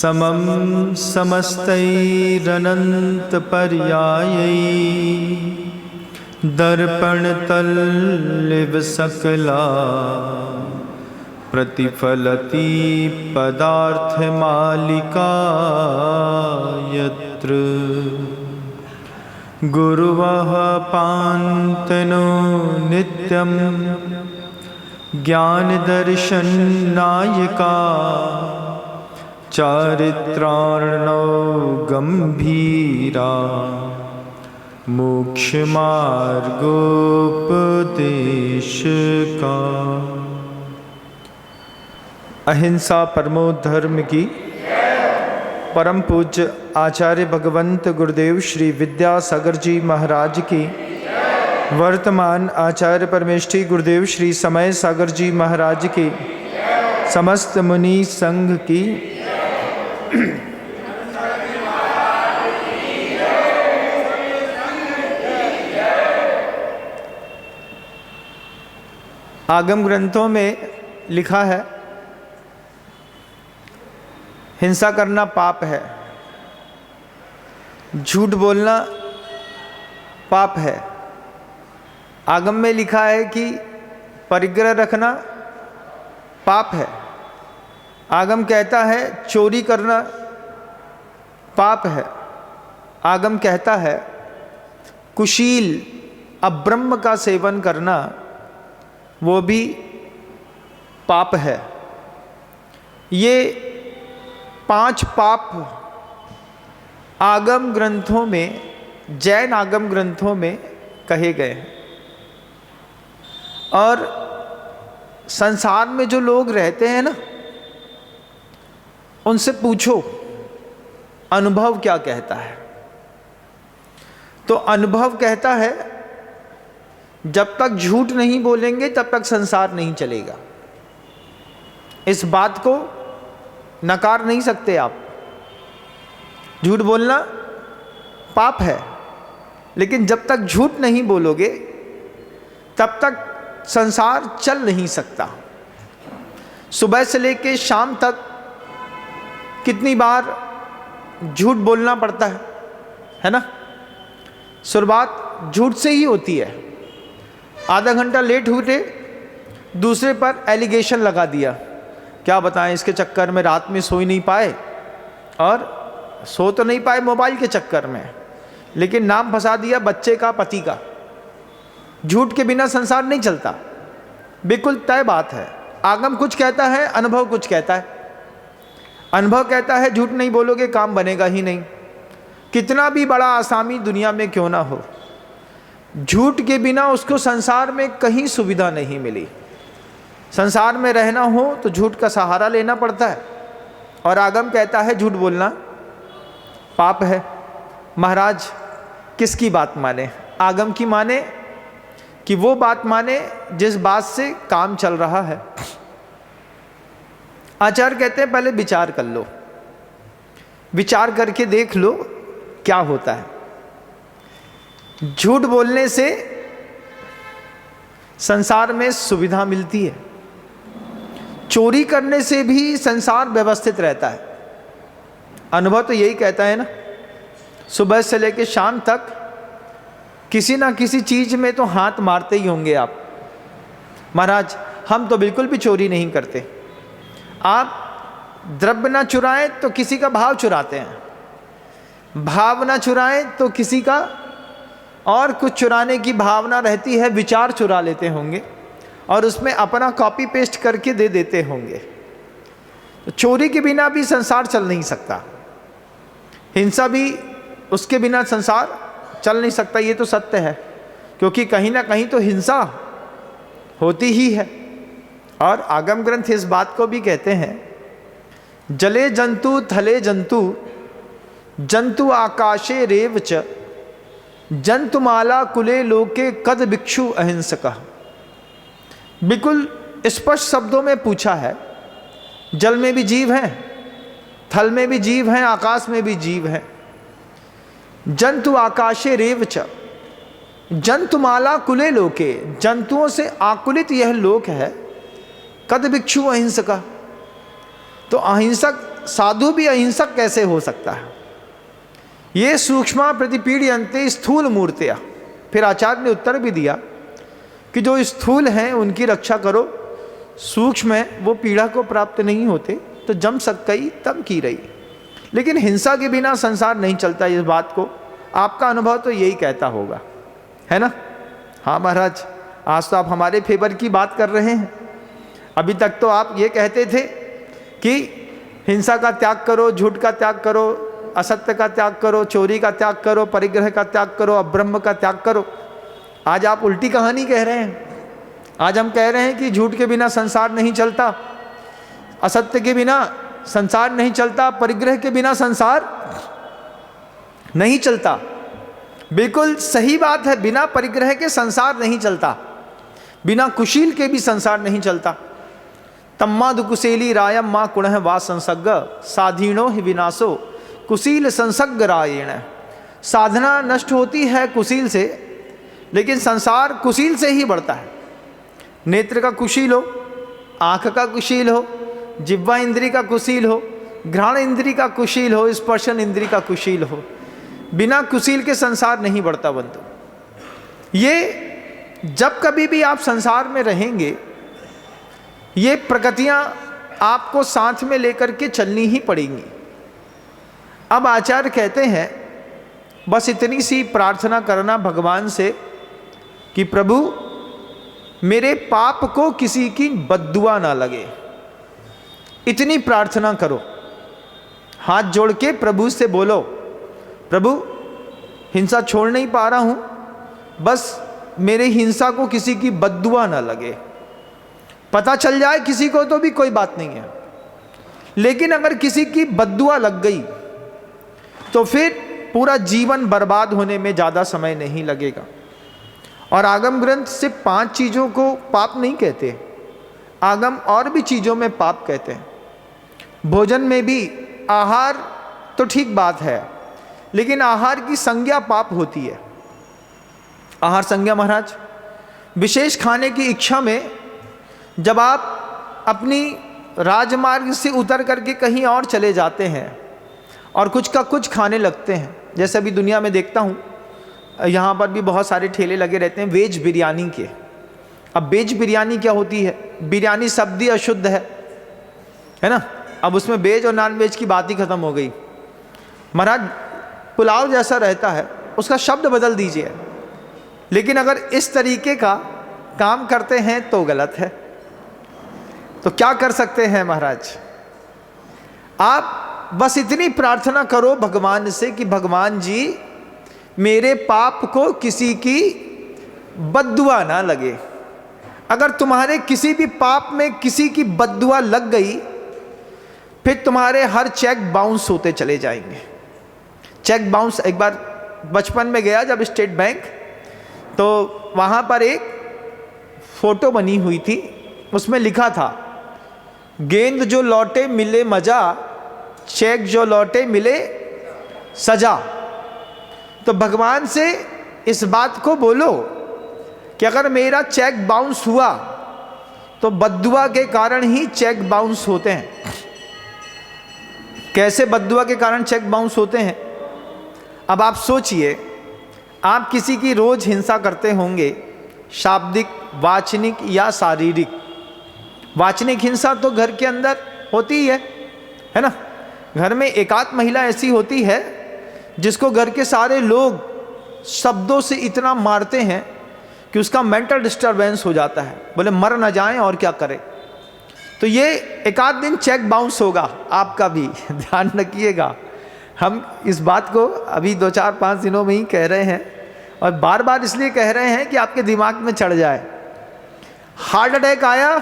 समं समस्तैरनन्तपर्यायै दर्पणतल्लिव सकला प्रतिफलति पदार्थमालिका यत्र गुरुवः पान्तनो नित्यं ज्ञानदर्शननायका चारित्रार्णौ गंभीरा मोक्षमार्गोपदेशका। अहिंसा परमो धर्म की परम पूज्य आचार्य भगवंत गुरुदेव श्री विद्यासागर जी महाराज की, वर्तमान आचार्य परमेष्ठी गुरुदेव श्री समय सागर जी महाराज की, समस्त मुनि संघ की, आगम ग्रंथों में लिखा है हिंसा करना पाप है, झूठ बोलना पाप है। आगम में लिखा है कि परिग्रह रखना पाप है। आगम कहता है चोरी करना पाप है। आगम कहता है कुशील अब्रह्म का सेवन करना वो भी पाप है। ये 5 पाप आगम ग्रंथों में, जैन आगम ग्रंथों में कहे गए हैं। और संसार में जो लोग रहते हैं ना, उनसे पूछो अनुभव क्या कहता है। तो अनुभव कहता है जब तक झूठ नहीं बोलेंगे तब तक संसार नहीं चलेगा। इस बात को नकार नहीं सकते आप। झूठ बोलना पाप है, लेकिन जब तक झूठ नहीं बोलोगे तब तक संसार चल नहीं सकता। सुबह से लेकर शाम तक कितनी बार झूठ बोलना पड़ता है ना। शुरुआत झूठ से ही होती है। आधा घंटा लेट हुए, दूसरे पर एलिगेशन लगा दिया। क्या बताएं, इसके चक्कर में रात में सो ही नहीं पाए, और सो तो नहीं पाए मोबाइल के चक्कर में, लेकिन नाम फंसा दिया बच्चे का, पति का। झूठ के बिना संसार नहीं चलता, बिल्कुल तय बात है। आगम कुछ कहता है, अनुभव कुछ कहता है। अनुभव कहता है झूठ नहीं बोलोगे काम बनेगा ही नहीं, कितना भी बड़ा आसामी दुनिया में क्यों ना हो। झूठ के बिना उसको संसार में कहीं सुविधा नहीं मिली। संसार में रहना हो तो झूठ का सहारा लेना पड़ता है। और आगम कहता है झूठ बोलना पाप है। महाराज किसकी बात माने? आगम की माने कि वो बात माने जिस बात से काम चल रहा है। आचार्य कहते हैं पहले विचार कर लो, विचार करके देख लो क्या होता है। झूठ बोलने से संसार में सुविधा मिलती है, चोरी करने से भी संसार व्यवस्थित रहता है। अनुभव तो यही कहता है ना, सुबह से लेकर शाम तक किसी ना किसी चीज में तो हाथ मारते ही होंगे आप। महाराज हम तो बिल्कुल भी चोरी नहीं करते। आप द्रव्य ना चुराएं तो किसी का भाव चुराते हैं, भाव ना चुराएं तो किसी का और कुछ चुराने की भावना रहती है, विचार चुरा लेते होंगे और उसमें अपना कॉपी पेस्ट करके दे देते होंगे। तो चोरी के बिना भी संसार चल नहीं सकता, हिंसा भी उसके बिना संसार चल नहीं सकता। ये तो सत्य है, क्योंकि कहीं ना कहीं तो हिंसा होती ही है। और आगम ग्रंथ इस बात को भी कहते हैं, जले जंतु थले जंतु जंतु आकाशे रेव च जंतुमाला कुले लोके कद भिक्षु अहिंसका। बिल्कुल स्पष्ट शब्दों में पूछा है। जल में भी जीव हैं, थल में भी जीव हैं, आकाश में भी जीव हैं। जंतु आकाशे रेव च, जंतुमाला कुले लोके, जंतुओं से आकुलित यह लोक है। कद भिक्षु अहिंसका। तो अहिंसक साधु भी अहिंसक कैसे हो सकता है? ये सूक्ष्म प्रतिपीड्यन्ते स्थूल मूर्तिया। फिर आचार्य ने उत्तर भी दिया कि जो स्थूल हैं उनकी रक्षा करो, सूक्ष्म है वो पीड़ा को प्राप्त नहीं होते, तो जम सकई तब की रही। लेकिन हिंसा के बिना संसार नहीं चलता, इस बात को आपका अनुभव तो यही कहता होगा, है ना? हाँ महाराज, आज तो आप हमारे फेवर की बात कर रहे हैं। अभी तक तो आप ये कहते थे कि हिंसा का त्याग करो, झूठ का त्याग करो, असत्य का त्याग करो, चोरी का त्याग करो, परिग्रह का त्याग करो, अब्रह्म का त्याग करो। आज आप उल्टी कहानी कह रहे हैं। आज हम कह रहे हैं कि झूठ के बिना संसार नहीं चलता, असत्य के बिना संसार नहीं चलता, परिग्रह के बिना संसार नहीं चलता। बिल्कुल सही बात है, बिना परिग्रह के संसार नहीं चलता, बिना कुशील के भी संसार नहीं चलता। तम्मा दुकुशेली रायम माँ कुणः वा संसग्ग साधीनो ही विनाशो कुशील संसग्ग रायण। साधना नष्ट होती है कुशील से, लेकिन संसार कुशील से ही बढ़ता है। नेत्र का कुशील हो, आँख का कुशील हो, जिह्वा इंद्री का कुशील हो, घ्राण इंद्री का कुशील हो, स्पर्शन इंद्री का कुशील हो, बिना कुशील के संसार नहीं बढ़ता बंधु। ये जब कभी भी आप संसार में रहेंगे, ये प्रकृतियां आपको साथ में लेकर के चलनी ही पड़ेंगी। अब आचार्य कहते हैं बस इतनी सी प्रार्थना करना भगवान से कि प्रभु मेरे पाप को किसी की बद्दुआ ना लगे, इतनी प्रार्थना करो। हाथ जोड़ के प्रभु से बोलो, प्रभु हिंसा छोड़ नहीं पा रहा हूं, बस मेरे हिंसा को किसी की बद्दुआ ना लगे। पता चल जाए किसी को तो भी कोई बात नहीं है, लेकिन अगर किसी की बद्दुआ लग गई तो फिर पूरा जीवन बर्बाद होने में ज़्यादा समय नहीं लगेगा। और आगम ग्रंथ सिर्फ 5 चीज़ों को पाप नहीं कहते, आगम और भी चीज़ों में पाप कहते हैं। भोजन में भी, आहार तो ठीक बात है, लेकिन आहार की संज्ञा पाप होती है। आहार संज्ञा महाराज, विशेष खाने की इच्छा में जब आप अपनी राजमार्ग से उतर करके कहीं और चले जाते हैं और कुछ का कुछ खाने लगते हैं, जैसे अभी दुनिया में देखता हूँ, यहाँ पर भी बहुत सारे ठेले लगे रहते हैं वेज बिरयानी के। अब वेज बिरयानी क्या होती है? बिरयानी शब्द ही अशुद्ध है ना? अब उसमें वेज और नॉन वेज की बात ही खत्म हो गई। महाराज पुलाव जैसा रहता है, उसका शब्द बदल दीजिए, लेकिन अगर इस तरीके का काम करते हैं तो गलत है। तो क्या कर सकते हैं महाराज? आप बस इतनी प्रार्थना करो भगवान से कि भगवान जी मेरे पाप को किसी की बद्दुआ ना लगे। अगर तुम्हारे किसी भी पाप में किसी की बद्दुआ लग गई, फिर तुम्हारे हर चेक बाउंस होते चले जाएंगे। चेक बाउंस, एक बार बचपन में गया जब स्टेट बैंक, तो वहाँ पर एक फोटो बनी हुई थी, उसमें लिखा था गेंद जो लौटे मिले मजा, चेक जो लौटे मिले सजा। तो भगवान से इस बात को बोलो कि अगर मेरा चेक बाउंस हुआ तो बद्दुआ के कारण ही चेक बाउंस होते हैं। कैसे बद्दुआ के कारण चेक बाउंस होते हैं? अब आप सोचिए, आप किसी की रोज हिंसा करते होंगे, शाब्दिक, वाचनिक या शारीरिक। वाचनिक हिंसा तो घर के अंदर होती ही है ना? घर में एकाध महिला ऐसी होती है जिसको घर के सारे लोग शब्दों से इतना मारते हैं कि उसका मेंटल डिस्टरबेंस हो जाता है, बोले मर ना जाएं और क्या करें। तो ये एकाध दिन चेक बाउंस होगा आपका भी, ध्यान रखिएगा। हम इस बात को अभी 2-4-5 दिनों में ही कह रहे हैं, और बार बार इसलिए कह रहे हैं कि आपके दिमाग में चढ़ जाए। हार्ट अटैक आया,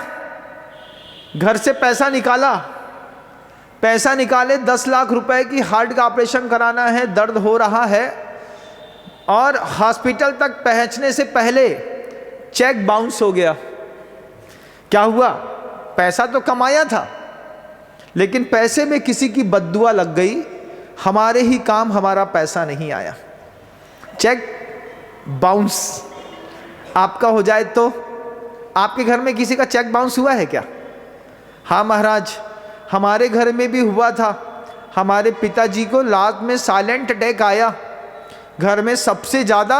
घर से पैसा निकाले 10 लाख रुपए की, हार्ट का ऑपरेशन कराना है, दर्द हो रहा है, और हॉस्पिटल तक पहुंचने से पहले चेक बाउंस हो गया। क्या हुआ? पैसा तो कमाया था, लेकिन पैसे में किसी की बद्दुआ लग गई, हमारे ही काम हमारा पैसा नहीं आया। चेक बाउंस आपका हो जाए तो आपके घर में किसी का चेक बाउंस हुआ है क्या? हाँ महाराज, हमारे घर में भी हुआ था। हमारे पिताजी को लास्ट में साइलेंट अटैक आया। घर में सबसे ज़्यादा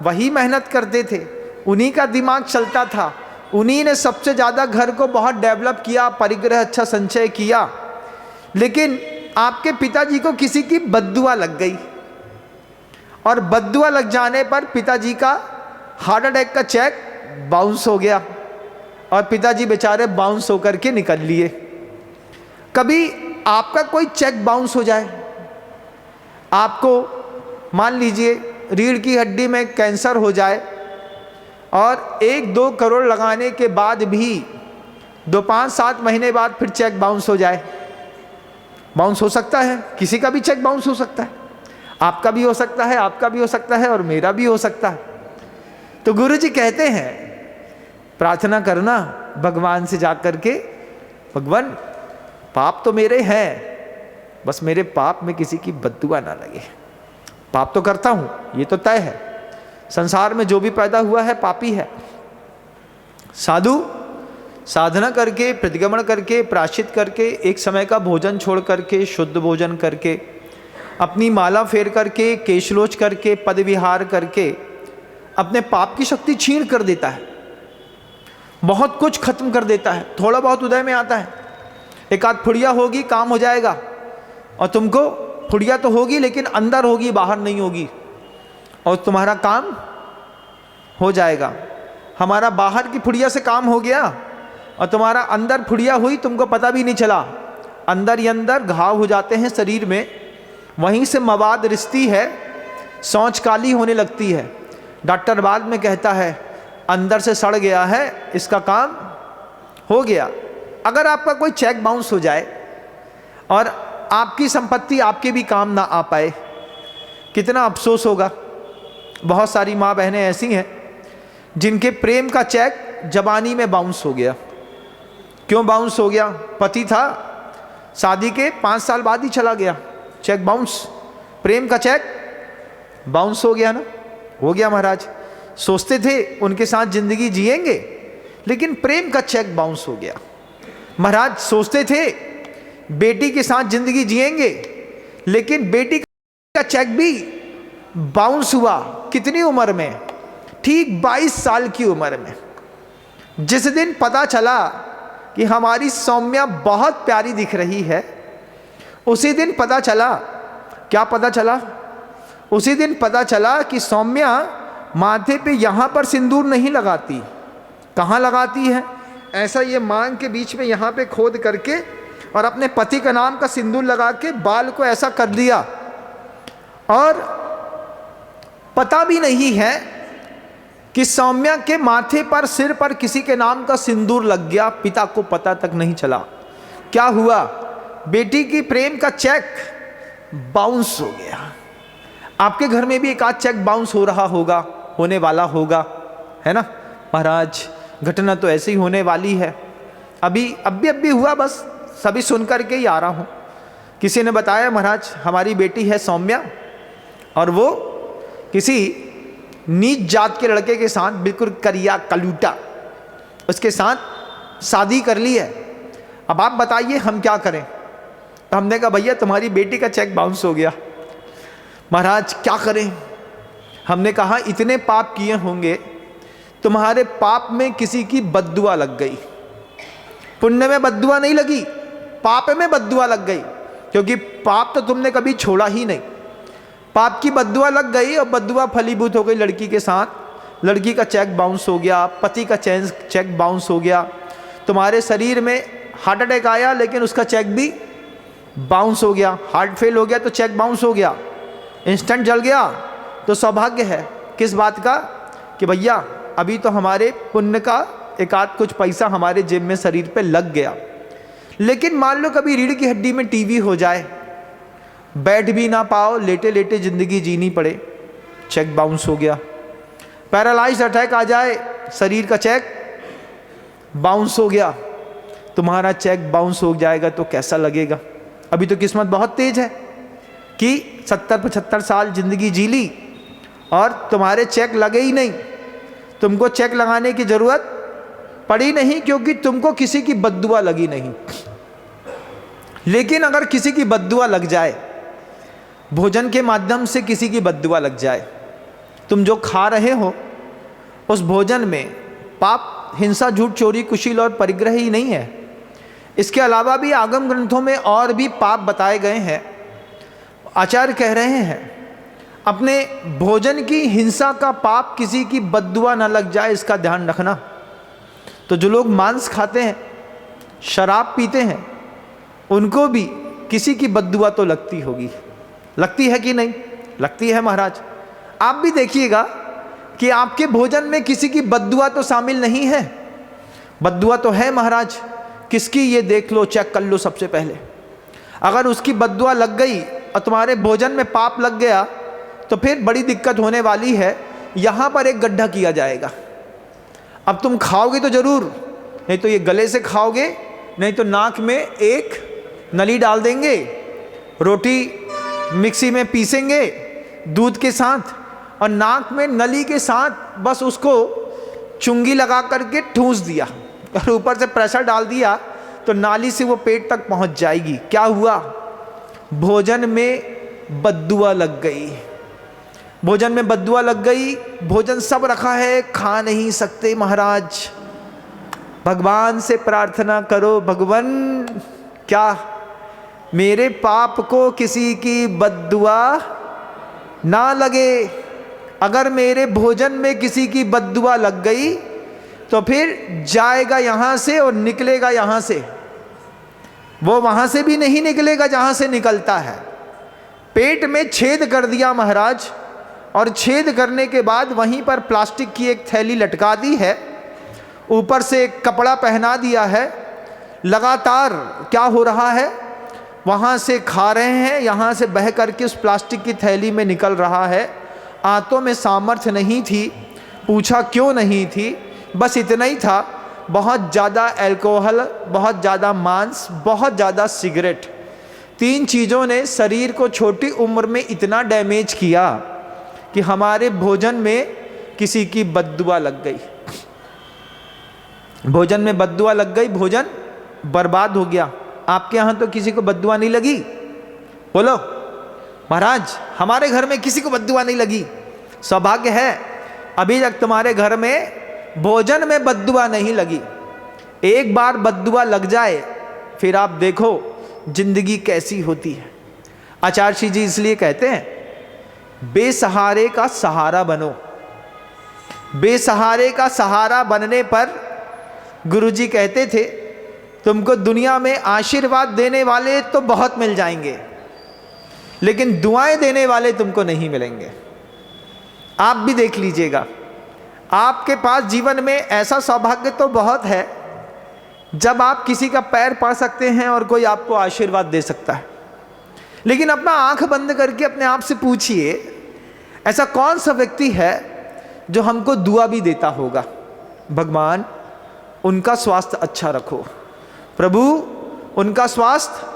वही मेहनत करते थे, उन्हीं का दिमाग चलता था, उन्हीं ने सबसे ज़्यादा घर को बहुत डेवलप किया, परिग्रह अच्छा संचय किया। लेकिन आपके पिताजी को किसी की बद्दुआ लग गई, और बद्दुआ लग जाने पर पिताजी का हार्ट अटैक का चेक बाउंस हो गया, और पिताजी बेचारे बाउंस होकर के निकल लिए। कभी आपका कोई चेक बाउंस हो जाए, आपको मान लीजिए रीढ़ की हड्डी में कैंसर हो जाए, और 1-2 करोड़ लगाने के बाद भी 2-5-7 महीने बाद फिर चेक बाउंस हो जाए। बाउंस हो सकता है, किसी का भी चेक बाउंस हो सकता है, आपका भी हो सकता है, आपका भी हो सकता है, और मेरा भी हो सकता है। तो गुरु जी कहते हैं प्रार्थना करना भगवान से जाकर के, भगवान पाप तो मेरे हैं, बस मेरे पाप में किसी की बद्दुआ ना लगे। पाप तो करता हूँ, ये तो तय है, संसार में जो भी पैदा हुआ है पापी है। साधु साधना करके, प्रतिगमन करके, प्रायश्चित करके, एक समय का भोजन छोड़ करके, शुद्ध भोजन करके, अपनी माला फेर करके, केशलोच करके, पद विहार करके अपने पाप की शक्ति छीन कर देता है, बहुत कुछ खत्म कर देता है। थोड़ा बहुत उदय में आता है, एक आध फुड़िया होगी काम हो जाएगा, और तुमको फुड़िया तो होगी लेकिन अंदर होगी, बाहर नहीं होगी, और तुम्हारा काम हो जाएगा। हमारा बाहर की फुड़िया से काम हो गया और तुम्हारा अंदर फुड़िया हुई, तुमको पता भी नहीं चला। अंदर ही अंदर घाव हो जाते हैं शरीर में, वहीं से मवाद रिश्ती है, सोच काली होने लगती है। डॉक्टर बाद में कहता है अंदर से सड़ गया है, इसका काम हो गया। अगर आपका कोई चेक बाउंस हो जाए और आपकी संपत्ति आपके भी काम ना आ पाए, कितना अफसोस होगा। बहुत सारी माँ बहनें ऐसी हैं जिनके प्रेम का चेक जवानी में बाउंस हो गया। क्यों बाउंस हो गया? पति था, शादी के 5 साल बाद ही चला गया, चेक बाउंस, प्रेम का चेक बाउंस हो गया ना, हो गया महाराज। सोचते थे उनके साथ जिंदगी जिएंगे, लेकिन प्रेम का चेक बाउंस हो गया। महाराज सोचते थे बेटी के साथ जिंदगी जिएंगे, लेकिन बेटी का चेक भी बाउंस हुआ। कितनी उम्र में? ठीक 22 साल की उम्र में। जिस दिन पता चला कि हमारी सौम्या बहुत प्यारी दिख रही है, उसी दिन पता चला, क्या पता चला? उसी दिन पता चला कि सौम्या माथे पे यहाँ पर सिंदूर नहीं लगाती। कहाँ लगाती है? ऐसा ये मांग के बीच में यहाँ पे खोद करके और अपने पति का नाम का सिंदूर लगा के बाल को ऐसा कर दिया, और पता भी नहीं है कि सौम्या के माथे पर, सिर पर किसी के नाम का सिंदूर लग गया। पिता को पता तक नहीं चला। क्या हुआ? बेटी की प्रेम का चेक बाउंस हो गया। आपके घर में भी एक आध चेक बाउंस हो रहा होगा, होने वाला होगा, है ना महाराज? घटना तो ऐसे ही होने वाली है। अभी हुआ, बस सभी सुन कर के ही आ रहा हूँ। किसी ने बताया महाराज हमारी बेटी है सौम्या, और वो किसी नीच जात के लड़के के साथ, बिल्कुल करिया कलूटा, उसके साथ शादी कर ली है। अब आप बताइए हम क्या करें? तो हमने कहा भैया तुम्हारी बेटी का चेक बाउंस हो गया। महाराज क्या करें? हमने कहा इतने पाप किए होंगे, तुम्हारे पाप में किसी की बद्दुआ लग गई। पुण्य में बद्दुआ नहीं लगी, पाप में बद्दुआ लग गई, क्योंकि पाप तो तुमने कभी छोड़ा ही नहीं। पाप की बद्दुआ लग गई और बद्दुआ फलीभूत हो गई लड़की के साथ। लड़की का चेक बाउंस हो गया, पति का चेक बाउंस हो गया। तुम्हारे शरीर में हार्ट अटैक आया, लेकिन उसका चेक भी बाउंस हो गया। हार्ट फेल हो गया तो चेक बाउंस हो गया। इंस्टेंट जल गया तो सौभाग्य है किस बात का? कि भैया अभी तो हमारे पुण्य का एक आध कुछ पैसा हमारे जेब में, शरीर पे लग गया। लेकिन मान लो कभी रीढ़ की हड्डी में टीबी हो जाए, बैठ भी ना पाओ, लेटे लेटे जिंदगी जीनी पड़े, चेक बाउंस हो गया। पैरालाइज्ड अटैक आ जाए, शरीर का चेक बाउंस हो गया। तुम्हारा चेक बाउंस हो जाएगा तो कैसा लगेगा? अभी तो किस्मत बहुत तेज है कि 70-75 साल जिंदगी जी ली और तुम्हारे चेक लगे ही नहीं। तुमको चेक लगाने की जरूरत पड़ी नहीं, क्योंकि तुमको किसी की बद्दुआ लगी नहीं। लेकिन अगर किसी की बद्दुआ लग जाए, भोजन के माध्यम से किसी की बद्दुआ लग जाए, तुम जो खा रहे हो उस भोजन में पाप, हिंसा, झूठ, चोरी, कुशील और परिग्रह ही नहीं है, इसके अलावा भी आगम ग्रंथों में और भी पाप बताए गए हैं। आचार्य कह रहे हैं अपने भोजन की हिंसा का पाप किसी की बद्दुआ न लग जाए, इसका ध्यान रखना। तो जो लोग मांस खाते हैं, शराब पीते हैं, उनको भी किसी की बद्दुआ तो लगती होगी। लगती है कि नहीं? लगती है महाराज। आप भी देखिएगा कि आपके भोजन में किसी की बद्दुआ तो शामिल नहीं है। बद्दुआ तो है महाराज, किसकी ये देख लो, चेक कर लो सबसे पहले। अगर उसकी बद्दुआ लग गई और तुम्हारे भोजन में पाप लग गया तो फिर बड़ी दिक्कत होने वाली है। यहाँ पर एक गड्ढा किया जाएगा। अब तुम खाओगे तो जरूर, नहीं तो ये गले से खाओगे, नहीं तो नाक में एक नली डाल देंगे, रोटी मिक्सी में पीसेंगे दूध के साथ और नाक में नली के साथ बस उसको चुंगी लगा करके ठूंस दिया और ऊपर से प्रेशर डाल दिया तो नाली से वो पेट तक पहुंच जाएगी। क्या हुआ? भोजन में बद्दुआ लग गई। भोजन में बद्दुआ लग गई, भोजन सब रखा है, खा नहीं सकते महाराज। भगवान से प्रार्थना करो, भगवान क्या मेरे पाप को किसी की बद्दुआ ना लगे। अगर मेरे भोजन में किसी की बद्दुआ लग गई तो फिर जाएगा यहाँ से और निकलेगा यहाँ से। वो वहाँ से भी नहीं निकलेगा जहाँ से निकलता है। पेट में छेद कर दिया महाराज, और छेद करने के बाद वहीं पर प्लास्टिक की एक थैली लटका दी है, ऊपर से एक कपड़ा पहना दिया है। लगातार क्या हो रहा है, वहाँ से खा रहे हैं, यहाँ से बह करके उस प्लास्टिक की थैली में निकल रहा है। आंतों में सामर्थ्य नहीं थी, पूछा क्यों नहीं थी, बस इतना ही था, बहुत ज़्यादा अल्कोहल, बहुत ज़्यादा मांस, बहुत ज़्यादा सिगरेट, 3 चीज़ों ने शरीर को छोटी उम्र में इतना डैमेज किया कि हमारे भोजन में किसी की बद्दुआ लग गई। भोजन में बद्दुआ लग गई, भोजन बर्बाद हो गया। आपके यहाँ तो किसी को बद्दुआ नहीं लगी? बोलो महाराज, हमारे घर में किसी को बद्दुआ नहीं लगी। सौभाग्य है अभी तक तुम्हारे घर में भोजन में बद्दुआ नहीं लगी। एक बार बद्दुआ लग जाए फिर आप देखो जिंदगी कैसी होती है। आचार्य जी इसलिए कहते हैं बेसहारे का सहारा बनो। बेसहारे का सहारा बनने पर गुरुजी कहते थे तुमको दुनिया में आशीर्वाद देने वाले तो बहुत मिल जाएंगे, लेकिन दुआएं देने वाले तुमको नहीं मिलेंगे। आप भी देख लीजिएगा, आपके पास जीवन में ऐसा सौभाग्य तो बहुत है जब आप किसी का पैर पड़ सकते हैं और कोई आपको आशीर्वाद दे सकता है। लेकिन अपना आंख बंद करके अपने आप से पूछिए, ऐसा कौन सा व्यक्ति है जो हमको दुआ भी देता होगा, भगवान उनका स्वास्थ्य अच्छा रखो, प्रभु उनका स्वास्थ्य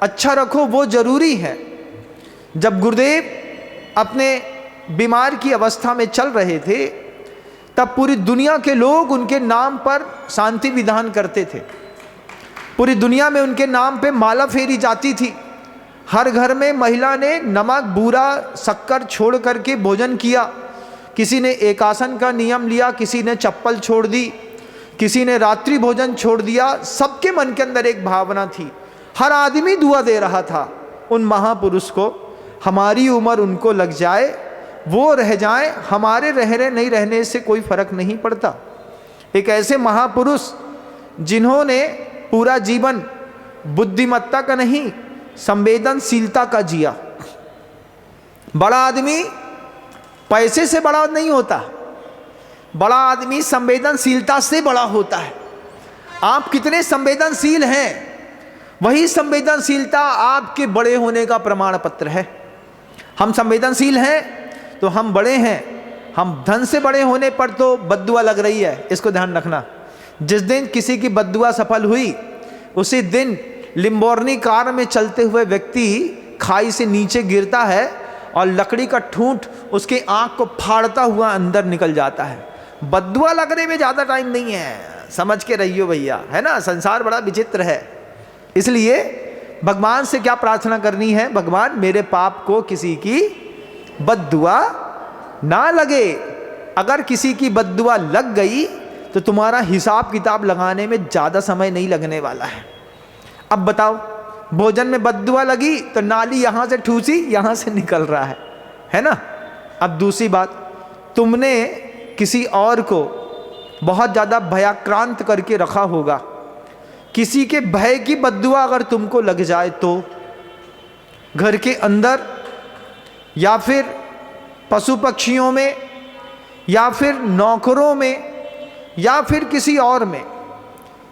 अच्छा रखो। वो जरूरी है। जब गुरुदेव अपने बीमार की अवस्था में चल रहे थे तब पूरी दुनिया के लोग उनके नाम पर शांति विधान करते थे। पूरी दुनिया में उनके नाम पे माला फेरी जाती थी। हर घर में महिला ने नमक, बूरा, शक्कर छोड़ करके भोजन किया। किसी ने एकासन का नियम लिया, किसी ने चप्पल छोड़ दी, किसी ने रात्रि भोजन छोड़ दिया। सबके मन के अंदर एक भावना थी, हर आदमी दुआ दे रहा था उन महापुरुष को, हमारी उम्र उनको लग जाए, वो रह जाए, हमारे रहने नहीं रहने से कोई फर्क नहीं पड़ता। एक ऐसे महापुरुष जिन्होंने पूरा जीवन बुद्धिमत्ता का नहीं संवेदनशीलता का जिया। बड़ा आदमी पैसे से बड़ा नहीं होता, बड़ा आदमी संवेदनशीलता से बड़ा होता है। आप कितने संवेदनशील हैं, वही संवेदनशीलता आपके बड़े होने का प्रमाण पत्र है। हम संवेदनशील हैं तो हम बड़े हैं, हम धन से बड़े होने पर तो बद्दुआ लग रही है, इसको ध्यान रखना। जिस दिन किसी की बद्दुआ सफल हुई उसी दिन लिम्बोर्नी कार में चलते हुए व्यक्ति खाई से नीचे गिरता है और लकड़ी का ठूंठ उसके आंख को फाड़ता हुआ अंदर निकल जाता है। बद्दुआ लगने में ज़्यादा टाइम नहीं है, समझ के रहियो भैया, है ना। संसार बड़ा विचित्र है, इसलिए भगवान से क्या प्रार्थना करनी है? भगवान मेरे पाप को किसी की बद्दुआ ना लगे। अगर किसी की बद्दुआ लग गई तो तुम्हारा हिसाब किताब लगाने में ज़्यादा समय नहीं लगने वाला है। अब बताओ, भोजन में बद्दुआ लगी तो नाली यहाँ से ठूसी, यहाँ से निकल रहा है ना। अब दूसरी बात, तुमने किसी और को बहुत ज़्यादा भयाक्रांत करके रखा होगा, किसी के भय की बद्दुआ अगर तुमको लग जाए तो घर के अंदर या फिर पशु पक्षियों में या फिर नौकरों में या फिर किसी और में,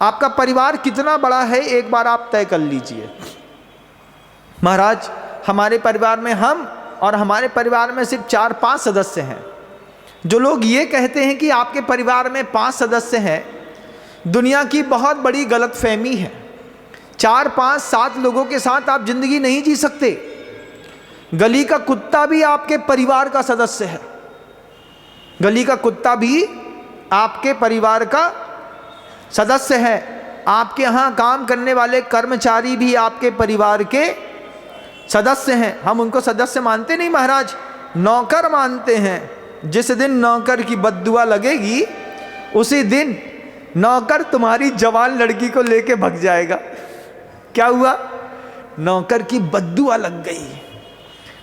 आपका परिवार कितना बड़ा है एक बार आप तय कर लीजिए। महाराज हमारे परिवार में हम और हमारे परिवार में सिर्फ 4-5 सदस्य हैं। जो लोग ये कहते हैं कि आपके परिवार में 5 सदस्य हैं, दुनिया की बहुत बड़ी गलतफहमी है। 4, 5, 7 लोगों के साथ आप जिंदगी नहीं जी सकते। गली का कुत्ता भी आपके परिवार का सदस्य है। गली का कुत्ता भी आपके परिवार का सदस्य है। आपके यहाँ काम करने वाले कर्मचारी भी आपके परिवार के सदस्य हैं। हम उनको सदस्य मानते नहीं महाराज, नौकर मानते हैं। जिस दिन नौकर की बद्दुआ लगेगी उसी दिन नौकर तुम्हारी जवान लड़की को लेके भाग जाएगा। क्या हुआ? नौकर की बद्दुआ लग गई।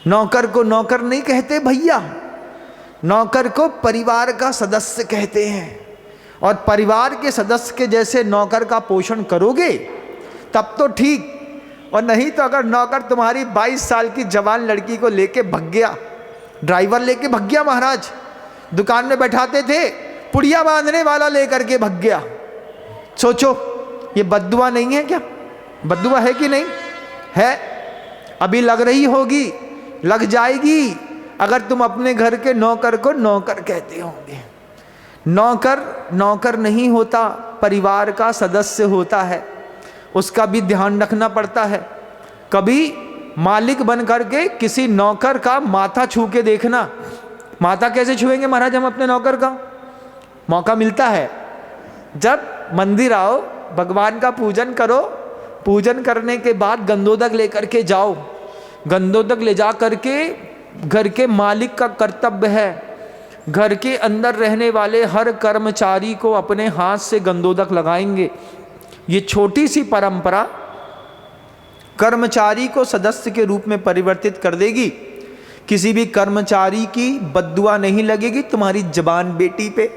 नौकर को नौकर नहीं कहते भैया, नौकर को परिवार का सदस्य कहते हैं। और परिवार के सदस्य के जैसे नौकर का पोषण करोगे तब तो ठीक, और नहीं तो अगर नौकर तुम्हारी 22 साल की जवान लड़की को लेके भाग गया, ड्राइवर लेके भाग गया महाराज, दुकान में बैठाते थे, पुड़िया बांधने वाला लेकर के भाग गया, सोचो ये बद्दुआ नहीं है क्या? बद्दुआ है कि नहीं है? अभी लग रही होगी, लग जाएगी अगर तुम अपने घर के नौकर को नौकर कहते होंगे। नौकर नौकर नहीं होता, परिवार का सदस्य होता है, उसका भी ध्यान रखना पड़ता है। कभी मालिक बन करके किसी नौकर का माथा छू के देखना। माथा कैसे छुएंगे महाराज हम अपने नौकर का? मौका मिलता है जब मंदिर आओ, भगवान का पूजन करो, पूजन करने के बाद गंदोदक लेकर के जाओ। गंदोदक ले जा करके घर के मालिक का कर्तव्य है, घर के अंदर रहने वाले हर कर्मचारी को अपने हाथ से गंदोदक लगाएंगे। ये छोटी सी परंपरा कर्मचारी को सदस्य के रूप में परिवर्तित कर देगी। किसी भी कर्मचारी की बद्दुआ नहीं लगेगी तुम्हारी जवान बेटी पे।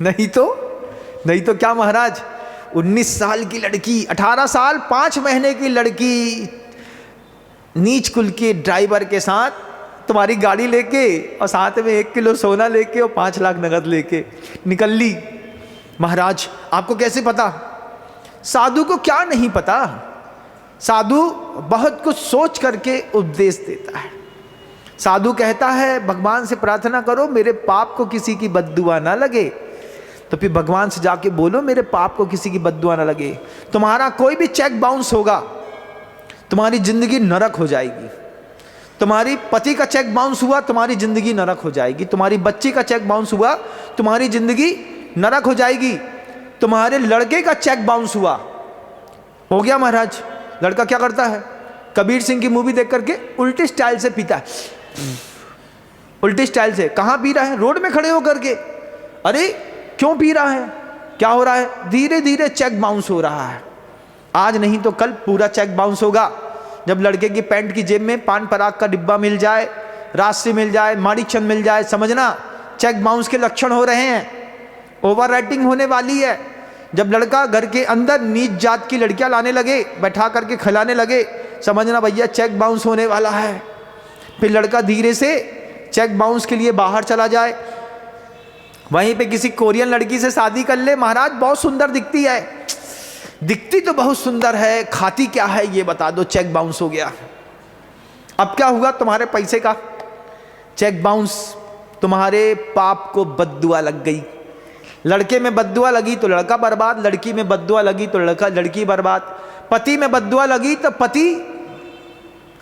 नहीं तो क्या महाराज, 19 साल की लड़की, 18 साल 5 महीने की लड़की नीच कुल के ड्राइवर के साथ तुम्हारी गाड़ी लेके और साथ में 1 किलो सोना लेके और 5 लाख नगद लेके निकल ली। महाराज आपको कैसे पता? साधु को क्या नहीं पता? साधु बहुत कुछ सोच करके उपदेश देता है। साधु कहता है भगवान से प्रार्थना करो मेरे पाप को किसी की बद्दुआ ना लगे। तो फिर भगवान से जाके बोलो मेरे पाप को किसी की बद्दुआ ना लगे। तुम्हारा कोई भी चेक बाउंस होगा, तुम्हारी जिंदगी नरक हो जाएगी। तुम्हारी पति का चेक बाउंस हुआ, तुम्हारी जिंदगी नरक हो जाएगी। तुम्हारी बच्ची का चेक बाउंस हुआ, तुम्हारी जिंदगी नरक हो जाएगी। तुम्हारे लड़के का चेक बाउंस हुआ, हो गया महाराज। लड़का क्या करता है? कबीर सिंह की मूवी देख करके उल्टी स्टाइल से पीता है, उल्टी स्टाइल से। कहाँ पी रहा है? रोड में खड़े होकर के। अरे क्यों पी रहा है? क्या हो रहा है? धीरे धीरे चेक बाउंस हो रहा है। आज नहीं तो कल पूरा चेक बाउंस होगा। जब लड़के की पैंट की जेब में पान पराग का डिब्बा मिल जाए, राशि मिल जाए, माणिक चंद मिल जाए, समझना चेक बाउंस के लक्षण हो रहे हैं। ओवर राइटिंग होने वाली है। जब लड़का घर के अंदर नीच जात की लड़कियां लाने लगे, बैठा करके खिलाने लगे, समझना भैया चेक बाउंस होने वाला है। फिर लड़का धीरे से चेक बाउंस के लिए बाहर चला जाए, वहीं पे किसी कोरियन लड़की से शादी कर ले। महाराज बहुत सुंदर दिखती है, दिखती तो बहुत सुंदर है, खाती क्या है ये बता दो, चेक बाउंस हो गया। अब क्या हुआ? तुम्हारे पैसे का चेक बाउंस। तुम्हारे पाप को बद्दुआ लग गई। लड़के में बद्दुआ लगी तो लड़का बर्बाद, लड़की में बद्दुआ लगी तो लड़की बर्बाद, पति में बद्दुआ लगी तो पति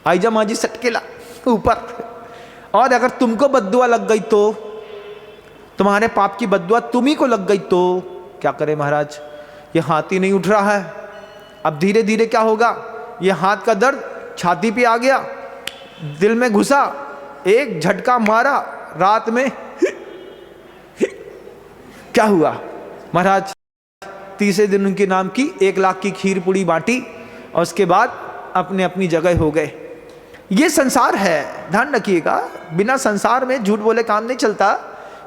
आईजा माजी सटकेला ऊपर। और अगर तुमको बद्दुआ लग गई तो, तुम्हारे पाप की बद्दुआ तुम्ही को लग गई तो क्या करे महाराज? ये हाथी नहीं उठ रहा है। अब धीरे धीरे क्या होगा? ये हाथ का दर्द छाती पे आ गया, दिल में घुसा, एक झटका मारा रात में क्या हुआ महाराज, तीसरे दिन उनके नाम की 1 लाख की खीर पूड़ी बांटी और उसके बाद अपने अपनी जगह हो गए। ये संसार है, ध्यान रखिएगा, बिना संसार में झूठ बोले काम नहीं चलता।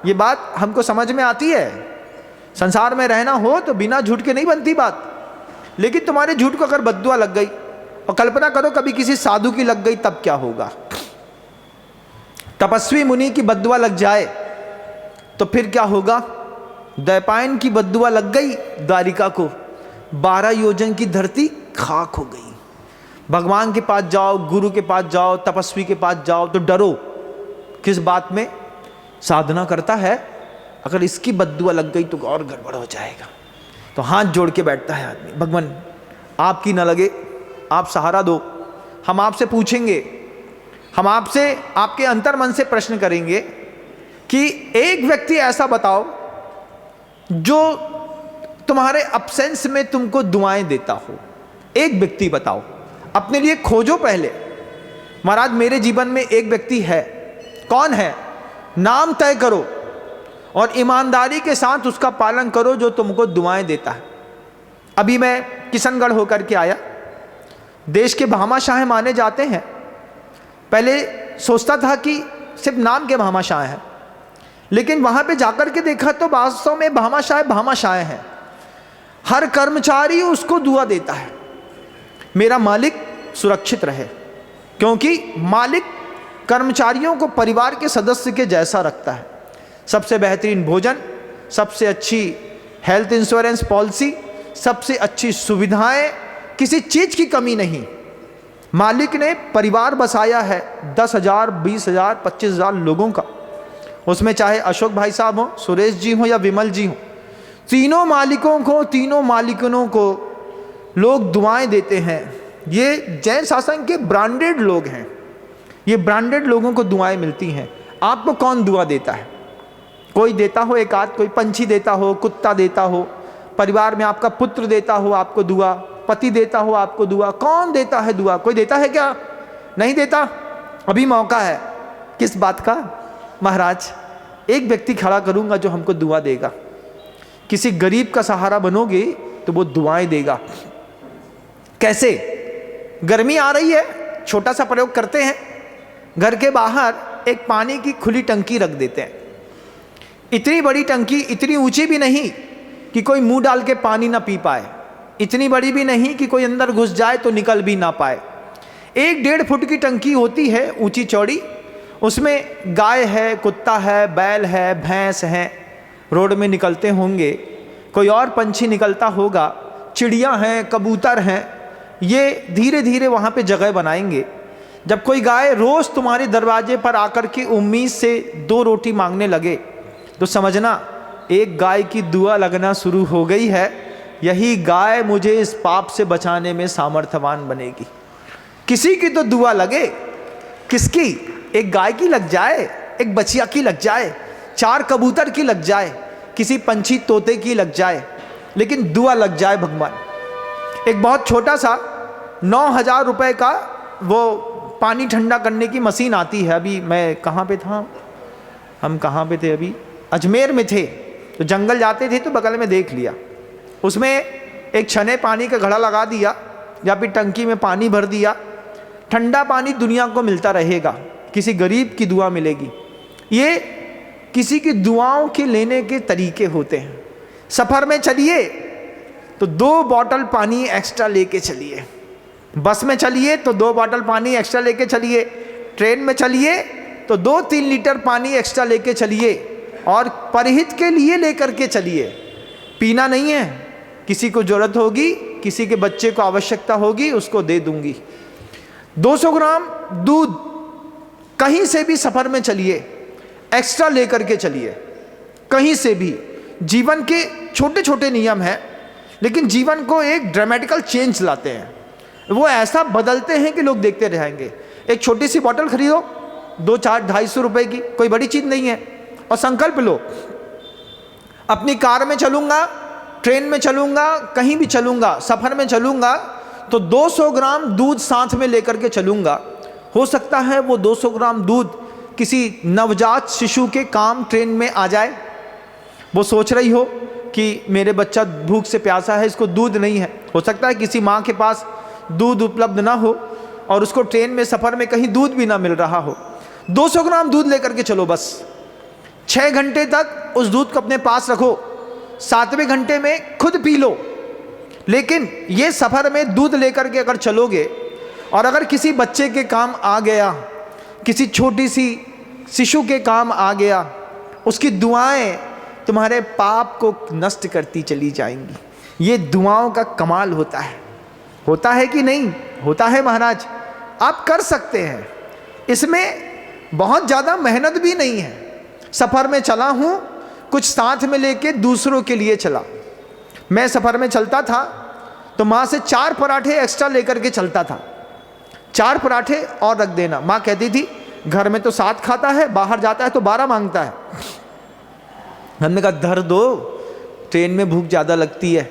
ये बात हमको समझ में आती है, संसार में रहना हो तो बिना झूठ के नहीं बनती बात। लेकिन तुम्हारे झूठ को अगर बद्दुआ लग गई, और कल्पना करो कभी किसी साधु की लग गई, तब क्या होगा। तपस्वी मुनि की बद्दुआ लग जाए तो फिर क्या होगा। दैपायन की बद्दुआ लग गई द्वारिका को, 12 योजन की धरती खाक हो गई। भगवान के पास जाओ, गुरु के पास जाओ, तपस्वी के पास जाओ तो डरो, किस बात में, साधना करता है, अगर इसकी बद्दुआ लग गई तो और गड़बड़ हो जाएगा। तो हाथ जोड़ के बैठता है आदमी, भगवान आपकी न लगे, आप सहारा दो। हम आपसे पूछेंगे, हम आपसे आपके अंतर्मन से प्रश्न करेंगे कि एक व्यक्ति ऐसा बताओ जो तुम्हारे अब्सेंस में तुमको दुआएं देता हो। एक व्यक्ति बताओ, अपने लिए खोजो पहले। महाराज मेरे जीवन में एक व्यक्ति है, कौन है, नाम तय करो और ईमानदारी के साथ उसका पालन करो जो तुमको दुआएं देता है। अभी मैं किशनगढ़ होकर के आया, देश के भामाशाह माने जाते हैं। पहले सोचता था कि सिर्फ नाम के भामाशाह हैं, लेकिन वहां पे जाकर के देखा तो वास्तव में भामाशाह हैं। हर कर्मचारी उसको दुआ देता है, मेरा मालिक सुरक्षित रहे, क्योंकि मालिक कर्मचारियों को परिवार के सदस्य के जैसा रखता है। सबसे बेहतरीन भोजन, सबसे अच्छी हेल्थ इंश्योरेंस पॉलिसी, सबसे अच्छी सुविधाएं, किसी चीज की कमी नहीं। मालिक ने परिवार बसाया है 10,000, 20,000, 25,000 लोगों का। उसमें चाहे अशोक भाई साहब हो, सुरेश जी हो या विमल जी हो, तीनों मालिकों को लोग दुआएं देते हैं। ये जैन शासन के ब्रांडेड लोग हैं, ये ब्रांडेड लोगों को दुआएं मिलती हैं। आपको कौन दुआ देता है? कोई देता हो एक आध, कोई पंछी देता हो, कुत्ता देता हो, परिवार में आपका पुत्र देता हो आपको दुआ, पति देता हो आपको दुआ। कौन देता है दुआ? कोई देता है क्या? नहीं देता। अभी मौका है, किस बात का महाराज? एक व्यक्ति खड़ा करूंगा जो हमको दुआ देगा। किसी गरीब का सहारा बनोगे तो वो दुआएं देगा। कैसे? गर्मी आ रही है, छोटा सा प्रयोग करते हैं, घर के बाहर एक पानी की खुली टंकी रख देते हैं। इतनी बड़ी टंकी, इतनी ऊंची भी नहीं कि कोई मुंह डाल के पानी ना पी पाए, इतनी बड़ी भी नहीं कि कोई अंदर घुस जाए तो निकल भी ना पाए। 1-1.5 फुट की टंकी होती है, ऊंची चौड़ी। उसमें गाय है, कुत्ता है, बैल है, भैंस है, रोड में निकलते होंगे, कोई और पंछी निकलता होगा, चिड़िया हैं, कबूतर हैं। ये धीरे धीरे वहाँ पे जगह बनाएंगे। जब कोई गाय रोज़ तुम्हारे दरवाजे पर आकर के उम्मीद से 2 रोटी मांगने लगे तो समझना एक गाय की दुआ लगना शुरू हो गई है। यही गाय मुझे इस पाप से बचाने में सामर्थ्यवान बनेगी। किसी की तो दुआ लगे, किसकी? एक गाय की लग जाए, एक बचिया की लग जाए, 4 कबूतर की लग जाए, किसी पंछी तोते की लग जाए, लेकिन दुआ लग जाए भगवान। एक बहुत छोटा सा 9,000 रुपए का वो पानी ठंडा करने की मशीन आती है। अभी मैं कहाँ पे था, हम कहाँ पे थे, अभी अजमेर में थे, तो जंगल जाते थे तो बगल में देख लिया, उसमें एक छने पानी का घड़ा लगा दिया या फिर टंकी में पानी भर दिया। ठंडा पानी दुनिया को मिलता रहेगा, किसी गरीब की दुआ मिलेगी। ये किसी की दुआओं के लेने के तरीके होते हैं। सफ़र में चलिए तो 2 बॉटल पानी एक्स्ट्रा लेके चलिए, बस में चलिए तो 2 बॉटल पानी एक्स्ट्रा लेके चलिए, ट्रेन में चलिए तो 2-3 लीटर पानी एक्स्ट्रा लेके चलिए, और परहित के लिए लेकर के चलिए। पीना नहीं है, किसी को ज़रूरत होगी, किसी के बच्चे को आवश्यकता होगी, उसको दे दूंगी। 200 ग्राम दूध कहीं से भी सफ़र में चलिए, एक्स्ट्रा लेकर के चलिए, कहीं से भी। जीवन के छोटे छोटे नियम हैं, लेकिन जीवन को एक ड्रामेटिकल चेंज लाते हैं। वो ऐसा बदलते हैं कि लोग देखते रहेंगे। एक छोटी सी बॉटल खरीदो, 200-400-250 रुपए की, कोई बड़ी चीज़ नहीं है, और संकल्प लो, अपनी कार में चलूँगा, ट्रेन में चलूँगा, कहीं भी चलूँगा, सफ़र में चलूँगा तो 200 ग्राम दूध साथ में लेकर के चलूँगा। हो सकता है वो 200 ग्राम दूध किसी नवजात शिशु के काम ट्रेन में आ जाए। वो सोच रही हो कि मेरे बच्चा भूख से प्यासा है, इसको दूध नहीं है। हो सकता है किसी माँ के पास दूध उपलब्ध ना हो और उसको ट्रेन में सफ़र में कहीं दूध भी ना मिल रहा हो। 200 ग्राम दूध लेकर के चलो बस। 6 घंटे तक उस दूध को अपने पास रखो, 7वें घंटे में खुद पी लो। लेकिन ये सफ़र में दूध लेकर के अगर चलोगे और अगर किसी बच्चे के काम आ गया, किसी छोटी सी शिशु के काम आ गया, उसकी दुआएं तुम्हारे पाप को नष्ट करती चली जाएंगी। ये दुआओं का कमाल होता है कि नहीं? होता है महाराज। आप कर सकते हैं, इसमें बहुत ज़्यादा मेहनत भी नहीं है। सफ़र में चला हूँ, कुछ साथ में लेके दूसरों के लिए चला। मैं सफ़र में चलता था तो माँ से 4 पराठे एक्स्ट्रा लेकर के चलता था। 4 पराठे और रख देना। माँ कहती थी घर में तो 7 खाता है, बाहर जाता है तो 12 मांगता है। हमने कहा धर दो, ट्रेन में भूख ज़्यादा लगती है।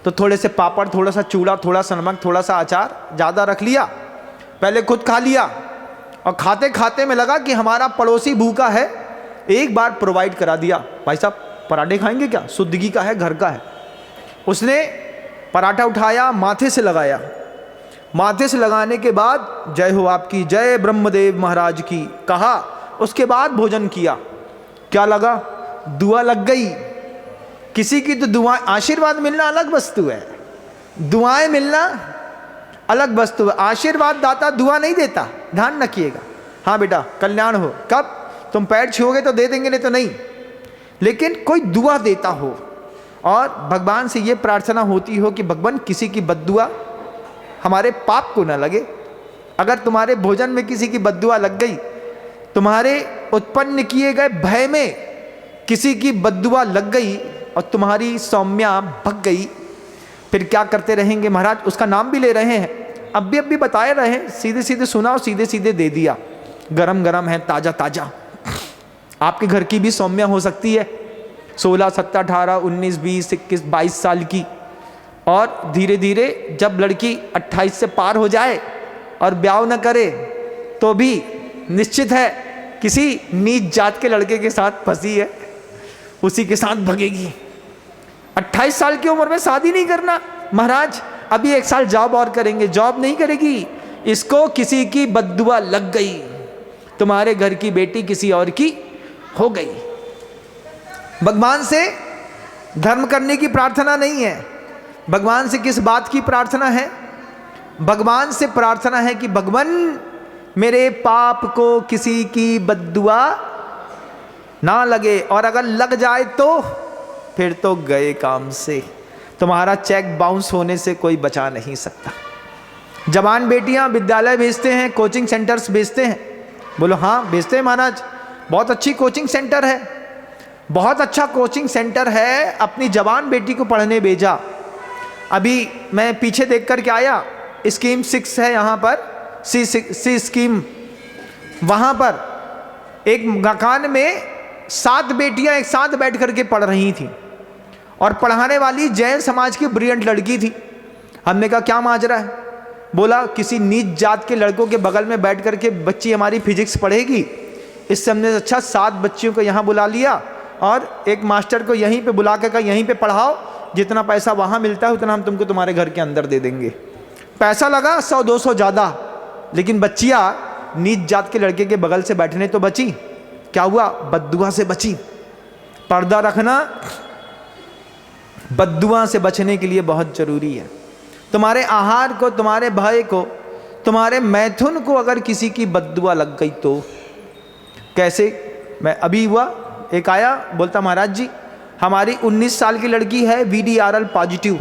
तो थोड़े से पापड़, थोड़ा सा चूड़ा, थोड़ा सा नमक, थोड़ा सा अचार ज़्यादा रख लिया। पहले खुद खा लिया और खाते खाते में लगा कि हमारा पड़ोसी भूखा है, एक बार प्रोवाइड करा दिया। भाई साहब पराठे खाएंगे क्या? शुद्धगी का है, घर का है। उसने पराठा उठाया, माथे से लगाया। माथे से लगाने के बाद जय हो आपकी, जय ब्रह्मदेव महाराज की कहा। उसके बाद भोजन किया। क्या लगा? दुआ लग गई। किसी की तो दुआ, आशीर्वाद मिलना अलग वस्तु है, दुआएं मिलना अलग वस्तु है। आशीर्वाद दाता दुआ नहीं देता, ध्यान रखिएगा। हाँ बेटा कल्याण हो, कब तुम पैर छुओगे तो दे देंगे, नहीं तो नहीं। लेकिन कोई दुआ देता हो और भगवान से ये प्रार्थना होती हो कि भगवान किसी की बद्दुआ हमारे पाप को ना लगे। अगर तुम्हारे भोजन में किसी की बद्दुआ लग गई, तुम्हारे उत्पन्न किए गए भय में किसी की बद्दुआ लग गई और तुम्हारी सौम्या भग गई, फिर क्या करते रहेंगे महाराज? उसका नाम भी ले रहे हैं, अब भी बताए रहे हैं। सीधे सीधे सुना और सीधे सीधे दे दिया। गरम गरम है, ताज़ा ताज़ा। आपके घर की भी सौम्या हो सकती है, 16, 17, 18, 19, 20, 21, 22 साल की। और धीरे धीरे जब लड़की 28 से पार हो जाए और ब्याह न करे तो भी निश्चित है किसी नीच जात के लड़के के साथ फंसी है, उसी के साथ भगेगी। 28 साल की उम्र में शादी नहीं करना महाराज, अभी 1 साल जॉब और करेंगे। जॉब नहीं करेगी, इसको किसी की बद्दुआ लग गई, तुम्हारे घर की बेटी किसी और की हो गई। भगवान से धर्म करने की प्रार्थना नहीं है। भगवान से किस बात की प्रार्थना है? भगवान से प्रार्थना है कि भगवान मेरे पाप को किसी की बद्दुआ ना लगे, और अगर लग जाए तो फिर तो गए काम से। तुम्हारा चेक बाउंस होने से कोई बचा नहीं सकता। जवान बेटियां विद्यालय भेजते हैं, कोचिंग सेंटर्स भेजते हैं। बोलो हाँ भेजते हैं महाराज, बहुत अच्छी कोचिंग सेंटर है, बहुत अच्छा कोचिंग सेंटर है। अपनी जवान बेटी को पढ़ने भेजा। अभी मैं पीछे देख कर के आया, स्कीम 6 है यहाँ पर, सी स्कीम। वहाँ पर एक मकान में 7 बेटियां एक साथ बैठ करके पढ़ रही थी और पढ़ाने वाली जैन समाज की ब्रिलियंट लड़की थी। हमने कहा क्या माजरा है? बोला किसी नीच जात के लड़कों के बगल में बैठ करके बच्ची हमारी फिजिक्स पढ़ेगी, इससे हमने अच्छा 7 बच्चियों को यहाँ बुला लिया और एक मास्टर को यहीं पे बुला कर यहीं पे पढ़ाओ, जितना पैसा वहाँ मिलता है उतना हम तुमको तुम्हारे घर के अंदर दे देंगे। पैसा लगा 100-200 ज़्यादा, लेकिन बच्चियाँ नीच जात के लड़के के बगल से बैठने तो बची। क्या हुआ? बद्दुआ से बची। पर्दा रखना बद्दुआ से बचने के लिए बहुत जरूरी है। तुम्हारे आहार को, तुम्हारे भय को, तुम्हारे मैथुन को अगर किसी की बद्दुआ लग गई तो कैसे? मैं अभी हुआ, एक आया बोलता महाराज जी हमारी 19 साल की लड़की है VDRL पॉजिटिव।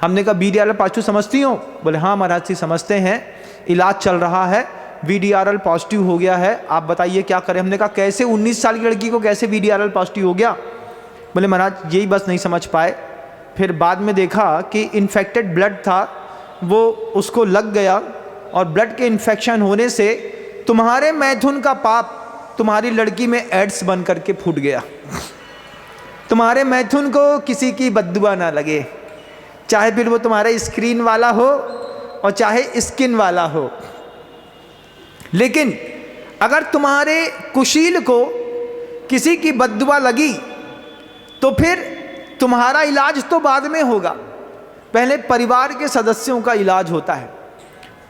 हमने कहा VDRL पॉजिटिव समझती हो? बोले हाँ महाराज जी समझते हैं, इलाज चल रहा है, VDRL पॉजिटिव हो गया है, आप बताइए क्या करें। हमने कहा कैसे 19 साल की लड़की को कैसे VDRL पॉजिटिव हो गया? बोले महाराज यही बस नहीं समझ पाए। फिर बाद में देखा कि इन्फेक्टेड ब्लड था, वो उसको लग गया और ब्लड के इन्फेक्शन होने से तुम्हारे मैथुन का पाप तुम्हारी लड़की में एड्स बन करके फूट गया। तुम्हारे मैथुन को किसी की बद्दुआ ना लगे, चाहे फिर वो तुम्हारा स्क्रीन वाला हो और चाहे स्किन वाला हो। लेकिन अगर तुम्हारे कुशील को किसी की बद्दुआ लगी तो फिर तुम्हारा इलाज तो बाद में होगा, पहले परिवार के सदस्यों का इलाज होता है।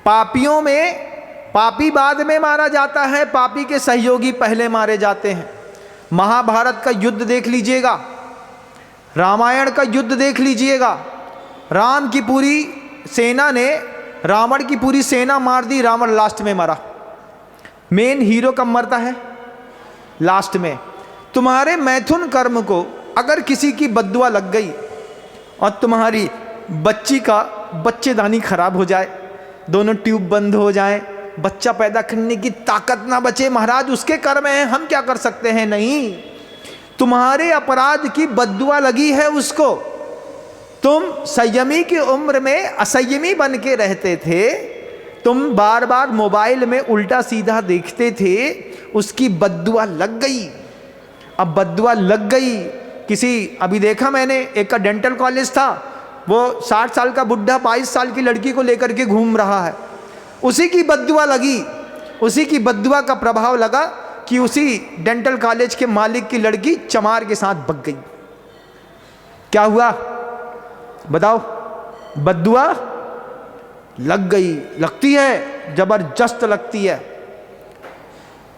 पापियों में पापी बाद में मारा जाता है, पापी के सहयोगी पहले मारे जाते हैं। महाभारत का युद्ध देख लीजिएगा, रामायण का युद्ध देख लीजिएगा, राम की पूरी सेना ने रावण की पूरी सेना मार दी, रावण लास्ट में मरा। मेन हीरो कब मरता है? लास्ट में। तुम्हारे मैथुन कर्म को अगर किसी की बद्दुआ लग गई और तुम्हारी बच्ची का बच्चेदानी खराब हो जाए, दोनों ट्यूब बंद हो जाए, बच्चा पैदा करने की ताकत ना बचे, महाराज उसके कर्म हैं, हम क्या कर सकते हैं? नहीं, तुम्हारे अपराध की बद्दुआ लगी है उसको। तुम संयमी की उम्र में असंयमी बन के रहते थे, तुम बार बार मोबाइल में उल्टा सीधा देखते थे, उसकी बद्दुआ लग गई। अब बद्दुआ लग गई किसी, अभी देखा मैंने एक का डेंटल कॉलेज था, वो 60 साल का बुढ़ा 22 साल की लड़की को लेकर के घूम रहा है, उसी की बद्दुआ लगी, उसी की बद्दुआ का प्रभाव लगा कि उसी डेंटल कॉलेज के मालिक की लड़की चमार के साथ भाग गई। क्या हुआ बताओ? बद्दुआ लग गई। लगती है, जबरदस्त लगती है,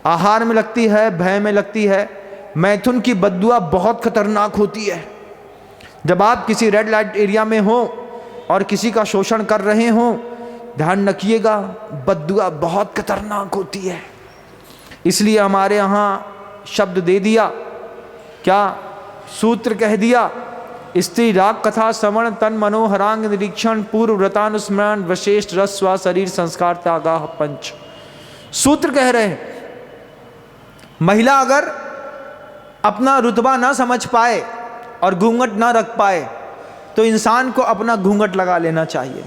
आहार में लगती है, भय में लगती है। मैथुन की बद्दुआ बहुत खतरनाक होती है। जब आप किसी रेड लाइट एरिया में हो और किसी का शोषण कर रहे हो, ध्यान रखिएगा, बद्दुआ बहुत खतरनाक होती है। इसलिए हमारे यहाँ शब्द दे दिया, क्या सूत्र कह दिया, स्त्री राग कथा श्रवण तन मनोहरांग निरीक्षण पूर्व व्रतानुस्मरण वशिष्ठ रस्वा शरीर संस्कार त्यागाह पंच। सूत्र कह रहे हैं, महिला अगर अपना रुतबा ना समझ पाए और घूंघट ना रख पाए तो इंसान को अपना घूंघट लगा लेना चाहिए।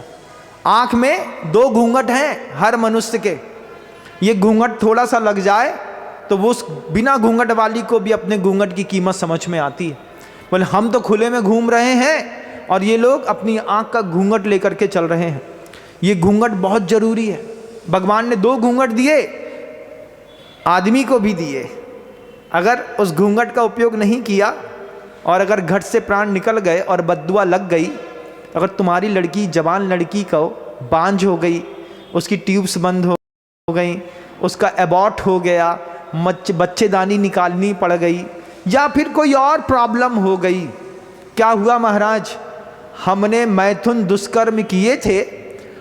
आँख में 2 घूंघट हैं हर मनुष्य के, ये घूंघट थोड़ा सा लग जाए तो वो उस बिना घूंघट वाली को भी अपने घूंघट की कीमत समझ में आती है। बोले हम तो खुले में घूम रहे हैं और ये लोग अपनी आँख का घूंघट लेकर के चल रहे हैं। ये घूंघट बहुत ज़रूरी है। भगवान ने 2 घूंघट दिए, आदमी को भी दिए। अगर उस घूंघट का उपयोग नहीं किया और अगर घट से प्राण निकल गए और बद्दुआ लग गई, अगर तुम्हारी लड़की, जवान लड़की को बांझ हो गई, उसकी ट्यूब्स बंद हो गई, उसका एबॉर्ट हो गया, बच्चेदानी निकालनी पड़ गई, या फिर कोई और प्रॉब्लम हो गई, क्या हुआ महाराज? हमने मैथुन दुष्कर्म किए थे,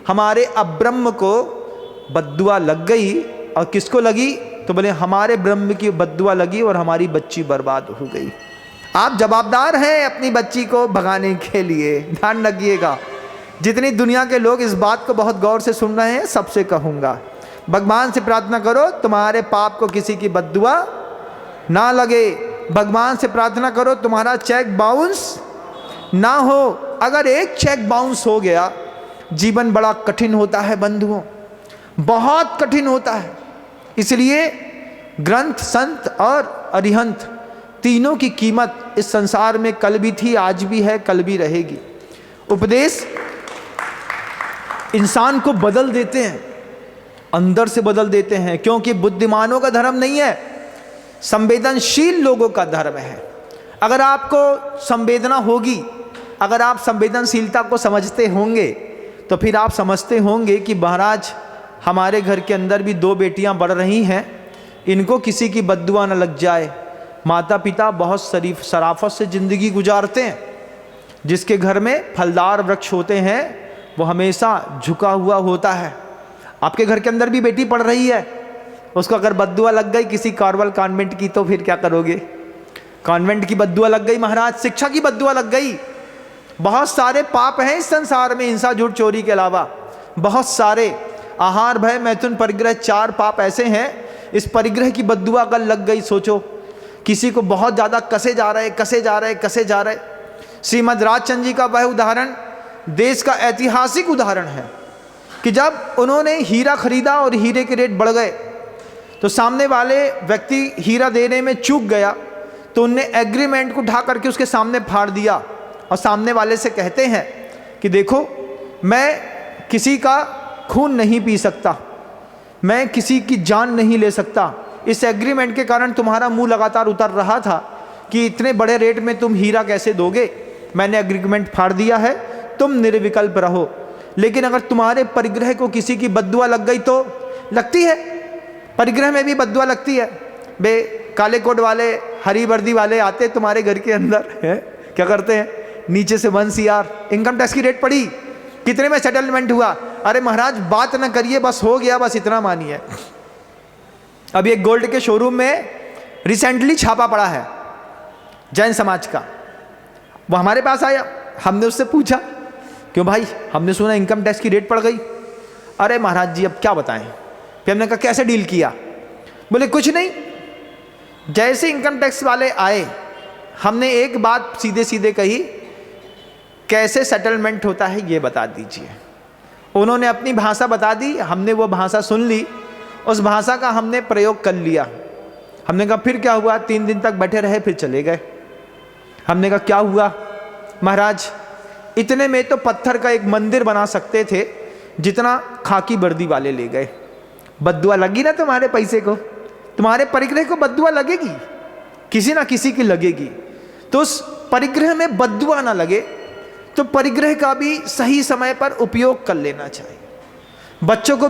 हमारे अब्रह्म को बद्दुआ लग गई। और किसको लगी? तो बोले हमारे ब्रह्म की बद्दुआ लगी और हमारी बच्ची बर्बाद हो गई। आप जवाबदार हैं अपनी बच्ची को भगाने के लिए, ध्यान रखिएगा। जितनी दुनिया के लोग इस बात को बहुत गौर से सुन रहे हैं, सबसे कहूँगा, भगवान से प्रार्थना करो तुम्हारे पाप को किसी की बद्दुआ ना लगे। भगवान से प्रार्थना करो तुम्हारा चेक बाउंस ना हो। अगर एक चेक बाउंस हो गया, जीवन बड़ा कठिन होता है बंधुओं, बहुत कठिन होता है। इसलिए ग्रंथ, संत और अरिहंत तीनों की कीमत इस संसार में कल भी थी, आज भी है, कल भी रहेगी। उपदेश इंसान को बदल देते हैं, अंदर से बदल देते हैं, क्योंकि बुद्धिमानों का धर्म नहीं है, संवेदनशील लोगों का धर्म है। अगर आपको संवेदना होगी, अगर आप संवेदनशीलता को समझते होंगे, तो फिर आप समझते होंगे कि महाराज हमारे घर के अंदर भी 2 बेटियां बढ़ रही हैं, इनको किसी की बद्दुआ न लग जाए। माता पिता बहुत शराफत से ज़िंदगी गुजारते हैं। जिसके घर में फलदार वृक्ष होते हैं वो हमेशा झुका हुआ होता है। आपके घर के अंदर भी बेटी पढ़ रही है, उसको अगर बद्दुआ लग गई किसी कार्वल कॉन्वेंट की, तो फिर क्या करोगे? कॉन्वेंट की बद्दुआ लग गई महाराज, शिक्षा की बद्दुआ लग गई। बहुत सारे पाप हैं इस संसार में, हिंसा झूठ चोरी के अलावा बहुत सारे। आहार भय मैथुन परिग्रह 4 पाप ऐसे हैं, इस परिग्रह की बद्दुआ अगर लग गई, सोचो किसी को बहुत ज़्यादा कसे जा रहे। श्रीमद् राजचंद्र जी का वह उदाहरण देश का ऐतिहासिक उदाहरण है कि जब उन्होंने हीरा खरीदा और हीरे के रेट बढ़ गए, तो सामने वाले व्यक्ति हीरा देने में चूक गया, तो उनने एग्रीमेंट को उठा करके उसके सामने फाड़ दिया और सामने वाले से कहते हैं कि देखो मैं किसी का खून नहीं पी सकता, मैं किसी की जान नहीं ले सकता। इस एग्रीमेंट के कारण तुम्हारा मुंह लगातार उतर रहा था कि इतने बड़े रेट में तुम हीरा कैसे दोगे। मैंने एग्रीमेंट फाड़ दिया है, तुम निर्विकल्प रहो। लेकिन अगर तुम्हारे परिग्रह को किसी की बद्दुआ लग गई तो लगती है, परिग्रह में भी बद्दुआ लगती है। बे काले कोट वाले, हरी वर्दी वाले आते तुम्हारे घर के अंदर है, क्या करते हैं, नीचे से 1 CR इनकम टैक्स की रेट पड़ी, कितने में सेटलमेंट हुआ। अरे महाराज बात ना करिए, बस हो गया, बस इतना मानिए। अभी एक गोल्ड के शोरूम में रिसेंटली छापा पड़ा है जैन समाज का, वो हमारे पास आया, हमने उससे पूछा क्यों भाई, हमने सुना इनकम टैक्स की रेट पड़ गई। अरे महाराज जी अब क्या बताएं। फिर हमने कहा कैसे डील किया। बोले कुछ नहीं, जैसे इनकम टैक्स वाले आए हमने एक बात सीधे सीधे कही, कैसे सेटलमेंट होता है ये बता दीजिए। उन्होंने अपनी भाषा बता दी, हमने वो भाषा सुन ली, उस भाषा का हमने प्रयोग कर लिया। हमने कहा फिर क्या हुआ, 3 दिन तक बैठे रहे फिर चले गए। हमने कहा क्या हुआ महाराज, इतने में तो पत्थर का एक मंदिर बना सकते थे जितना खाकी वर्दी वाले ले गए। बद्दुआ लगी ना तुम्हारे पैसे को, तुम्हारे परिग्रह को बद्दुआ लगेगी, किसी ना किसी की लगेगी। तो उस परिग्रह में बद्दुआ ना लगे तो परिग्रह का भी सही समय पर उपयोग कर लेना चाहिए। बच्चों को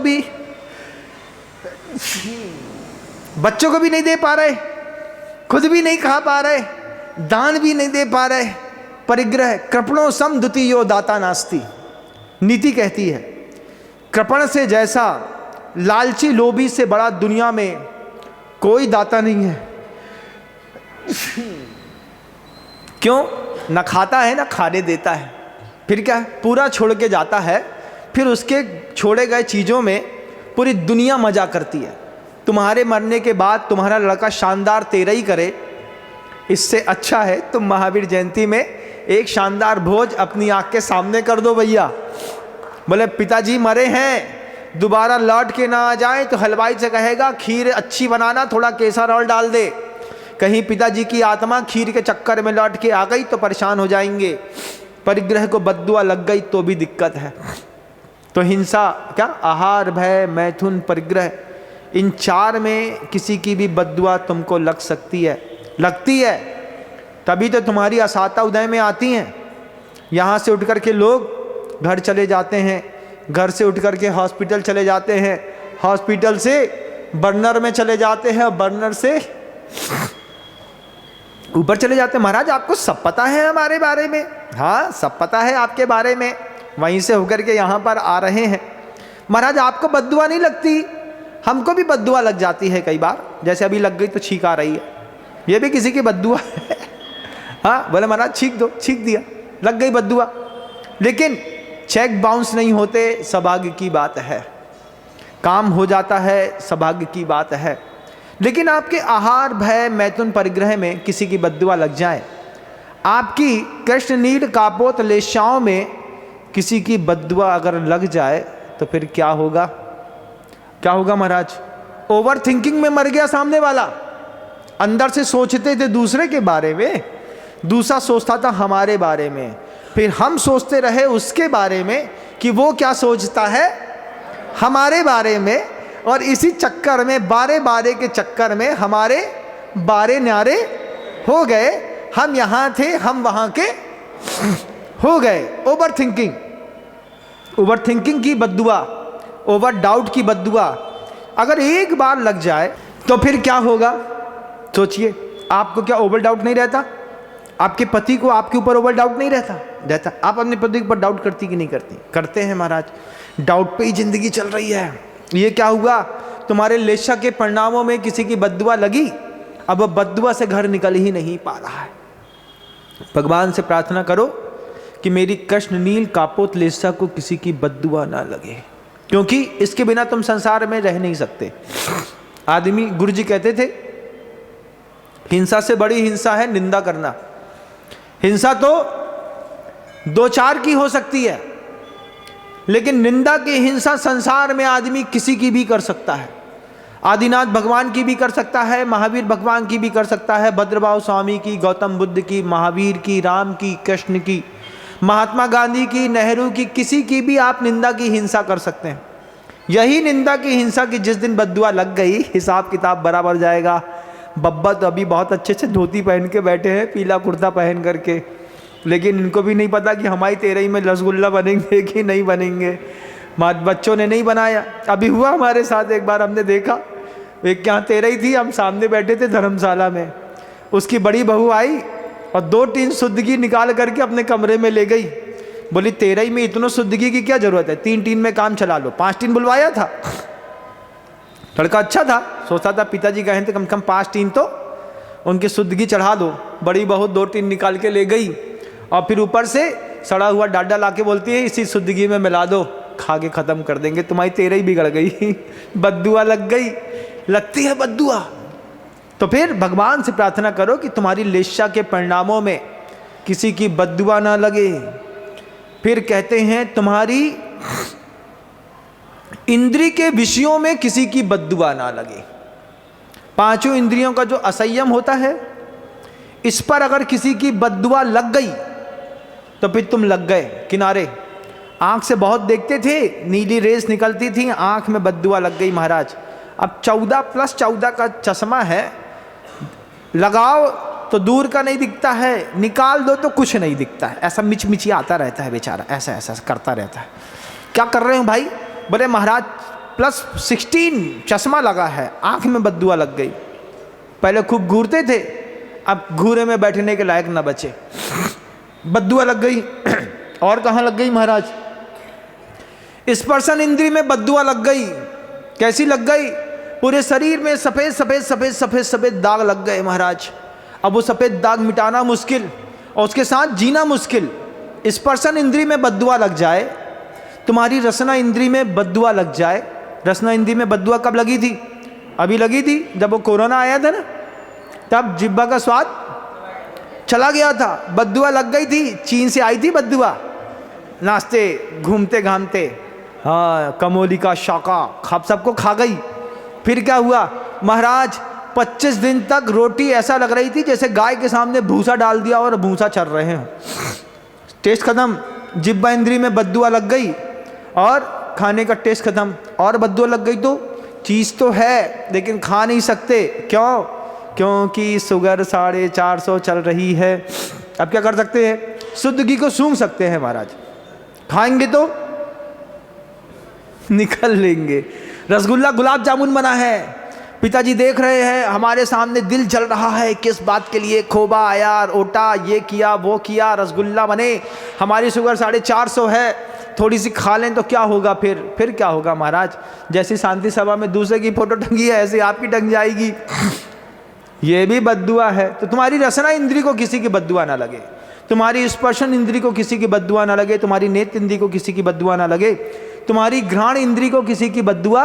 भी नहीं दे पा रहे, खुद भी नहीं खा पा रहे, दान भी नहीं दे पा रहे। परिग्रह कृपणों सम द्वितीयो दाता नास्ति, नीति कहती है कृपण से जैसा लालची लोभी से बड़ा दुनिया में कोई दाता नहीं है। क्यों, ना खाता है ना खाने देता है, फिर क्या पूरा छोड़ के जाता है, फिर उसके छोड़े गए चीज़ों में पूरी दुनिया मजा करती है। तुम्हारे मरने के बाद तुम्हारा लड़का शानदार तेरही करे, इससे अच्छा है तुम महावीर जयंती में एक शानदार भोज अपनी आंख के सामने कर दो भैया। बोले पिताजी मरे हैं, दोबारा लौट के ना आ जाए तो हलवाई से कहेगा खीर अच्छी बनाना, थोड़ा केसर और डाल दे। कहीं पिताजी की आत्मा खीर के चक्कर में लौट के आ गई तो परेशान हो जाएंगे। परिग्रह को बद्दुआ लग गई तो भी दिक्कत है। तो हिंसा क्या, आहार, भय, मैथुन, परिग्रह, इन 4 में किसी की भी बद्दुआ तुमको लग सकती है, लगती है। तभी तो तुम्हारी असाता उदय में आती हैं। यहाँ से उठ कर के लोग घर चले जाते हैं, घर से उठ कर के हॉस्पिटल चले जाते हैं, हॉस्पिटल से बर्नर में चले जाते हैं, बर्नर से ऊपर चले जाते हैं। महाराज आपको सब पता है हमारे बारे में। हाँ सब पता है आपके बारे में, वहीं से होकर के यहाँ पर आ रहे हैं। महाराज आपको बद्दुआ नहीं लगती, हमको भी बद्दुआ लग जाती है कई बार, जैसे अभी लग गई तो छींक आ रही है, ये भी किसी की बद्दुआ है। हाँ बोले महाराज छींक दो, छींक दिया, लग गई बद्दुआ। लेकिन चेक बाउंस नहीं होते, सौभाग्य की बात है, काम हो जाता है, सौभाग्य की बात है। लेकिन आपके आहार, भय, मैथुन, परिग्रह में किसी की बद्दुआ लग जाए, आपकी कृष्ण नील कापोत लेशाओं में किसी की बद्दुआ अगर लग जाए तो फिर क्या होगा, क्या होगा महाराज। ओवर थिंकिंग में मर गया सामने वाला। अंदर से सोचते थे दूसरे के बारे में, दूसरा सोचता था हमारे बारे में, फिर हम सोचते रहे उसके बारे में कि वो क्या सोचता है हमारे बारे में, और इसी चक्कर में बारे बारे के चक्कर में हमारे बारे न्यारे हो गए। हम यहाँ थे, हम वहाँ के हो गए। ओवर थिंकिंग, ओवर थिंकिंग की बद्दुआ, ओवर डाउट की बद्दुआ अगर एक बार लग जाए तो फिर क्या होगा सोचिए। आपको क्या ओवर डाउट नहीं रहता? आपके पति को आपके ऊपर ओवर डाउट नहीं रहता? रहता। आप अपने पति के ऊपर डाउट करती कि नहीं करती? करते हैं महाराज। डाउट पे ही जिंदगी चल रही है। ये क्या हुआ, तुम्हारे लेशा के परिणामों में किसी की बद्दुआ लगी, अब बद्दुआ से घर निकल ही नहीं पा रहा है। भगवान से प्रार्थना करो कि मेरी कृष्ण नील कापोत लेशा को किसी की बद्दुआ ना लगे, क्योंकि इसके बिना तुम संसार में रह नहीं सकते। आदमी, गुरु जी कहते थे, हिंसा से बड़ी हिंसा है निंदा करना। हिंसा तो 2-4 की हो सकती है, लेकिन निंदा की हिंसा संसार में आदमी किसी की भी कर सकता है। आदिनाथ भगवान की भी कर सकता है, महावीर भगवान की भी कर सकता है, भद्रभाव स्वामी की, गौतम बुद्ध की, महावीर की, राम की, कृष्ण की, महात्मा गांधी की, नेहरू की, किसी की भी आप निंदा की, हिंसा कर सकते हैं। यही निंदा की हिंसा की जिस दिन बद्दुआ लग गई, हिसाब किताब बराबर जाएगा। बब्बा तो अभी बहुत अच्छे से धोती पहन के बैठे हैं, पीला कुर्ता पहन करके, लेकिन इनको भी नहीं पता कि हमारी 13 में रसगुल्ला बनेंगे कि नहीं बनेंगे। बच्चों ने नहीं बनाया। अभी हुआ हमारे साथ, एक बार हमने देखा, एक यहाँ 13 थी, हम सामने बैठे थे धर्मशाला में, उसकी बड़ी बहू आई और 2 टीन शुद्धगी निकाल करके अपने कमरे में ले गई। बोली 13 में इतनों शुद्धगी की क्या जरूरत है, 3 टीन में काम चला लो। 5 टीन बुलवाया था। लड़का अच्छा था, सोचता था पिताजी कहें तो कम से कम 5 टीन तो उनकी शुद्धगी चढ़ा दो। बड़ी बहू 2 टीन निकाल के ले गई और फिर ऊपर से सड़ा हुआ डाडा ला के बोलती है इसी शुद्धगी में मिला दो, खा के खत्म कर देंगे, तुम्हारी 13 बिगड़ गई। बद्दुआ लग गई, लगती है बद्दुआ। तो फिर भगवान से प्रार्थना करो कि तुम्हारी लेशा के परिणामों में किसी की बद्दुआ ना लगे। फिर कहते हैं तुम्हारी इंद्री के विषयों में किसी की बद्दुआ ना लगे। 5 इंद्रियों का जो असंयम होता है, इस पर अगर किसी की बद्दुआ लग गई तो फिर तुम लग गए किनारे। आंख से बहुत देखते थे, नीली रेस निकलती थी, आंख में बद्दुआ लग गई महाराज। अब 14+14 का चश्मा है, लगाओ तो दूर का नहीं दिखता है, निकाल दो तो कुछ नहीं दिखता है, ऐसा मिचमिची आता रहता है बेचारा, ऐसा ऐसा करता रहता है। क्या कर रहे हो भाई? बोले महाराज +16 चश्मा लगा है, आंख में बद्दुआ लग गई। पहले खूब घूरते थे, अब घूरे में बैठने के लायक न बचे, बद्दुआ लग गई। और कहाँ लग गई महाराज? स्पर्शन इंद्री में बद्दुआ लग गई। कैसी लग गई? पूरे शरीर में सफ़ेद सफ़ेद सफ़ेद सफ़ेद सफ़ेद दाग लग गए महाराज। अब वो सफ़ेद दाग मिटाना मुश्किल और उसके साथ जीना मुश्किल। स्पर्शन इंद्री में बद्दुआ लग जाए, तुम्हारी रसना इंद्री में बद्दुआ लग जाए। रसना इंद्री में बद्दुआ कब लगी थी? अभी लगी थी जब वो कोरोना आया था ना, तब जिब्बा का स्वाद चला गया था, बद्दुआ लग गई थी। चीन से आई थी बद्दुआ, नाचते घूमते घामते, हाँ कमोली का शाका खा सबको खा गई। फिर क्या हुआ महाराज? 25 दिन तक रोटी ऐसा लग रही थी जैसे गाय के सामने भूसा डाल दिया और भूसा चल रहे हैं। टेस्ट खत्म, जिब्बा इंद्री में बद्दुआ लग गई और खाने का टेस्ट खत्म। और बद्दुआ लग गई तो चीज़ तो है लेकिन खा नहीं सकते। क्यों? क्योंकि शुगर 450 चल रही है। अब क्या कर सकते हैं? शुद्धगी को सूंघ सकते हैं महाराज, खाएंगे तो निकल लेंगे। रसगुल्ला गुलाब जामुन बना है, पिताजी देख रहे हैं, हमारे सामने दिल जल रहा है किस बात के लिए, खोबा आया, ओटा, ये किया वो किया, रसगुल्ला बने, हमारी शुगर 450 है, थोड़ी सी खा लें तो क्या होगा? फिर क्या होगा महाराज? जैसी शांति सभा में दूसरे की फोटो टंगी है ऐसे आपकी टंग जाएगी। ये भी बद्दुआ है। तो तुम्हारी रसना इंद्री को किसी की बद्दुआ ना लगे, तुम्हारी स्पर्शन इंद्री को किसी की बद्दुआ ना लगे, तुम्हारी नेत्र इंद्री को किसी की बद्दुआ ना लगे, तुम्हारी घ्राण इंद्री को किसी की बद्दुआ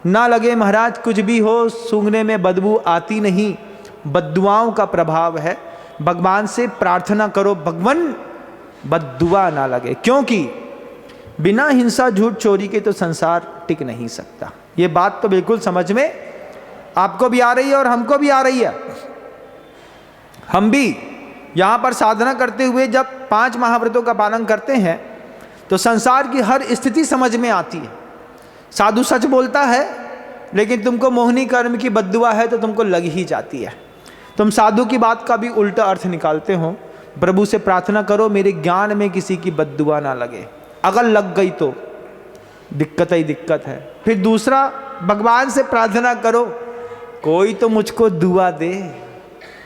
ना लगे महाराज। कुछ भी हो, सूंघने में बदबू आती नहीं, बद्दुआओं का प्रभाव है। भगवान से प्रार्थना करो भगवान बद्दुआ ना लगे, क्योंकि बिना हिंसा झूठ चोरी के तो संसार टिक नहीं सकता। ये बात तो बिल्कुल समझ में आपको भी आ रही है और हमको भी आ रही है। हम भी यहाँ पर साधना करते हुए जब 5 महाव्रतों का पालन करते हैं तो संसार की हर स्थिति समझ में आती है। साधु सच बोलता है लेकिन तुमको मोहिनी कर्म की बद्दुआ है तो तुमको लग ही जाती है। तुम साधु की बात का भी उल्टा अर्थ निकालते हो। प्रभु से प्रार्थना करो मेरे ज्ञान में किसी की बद्दुआ ना लगे, अगर लग गई तो दिक्कत ही दिक्कत है। फिर दूसरा, भगवान से प्रार्थना करो कोई तो मुझको दुआ दे,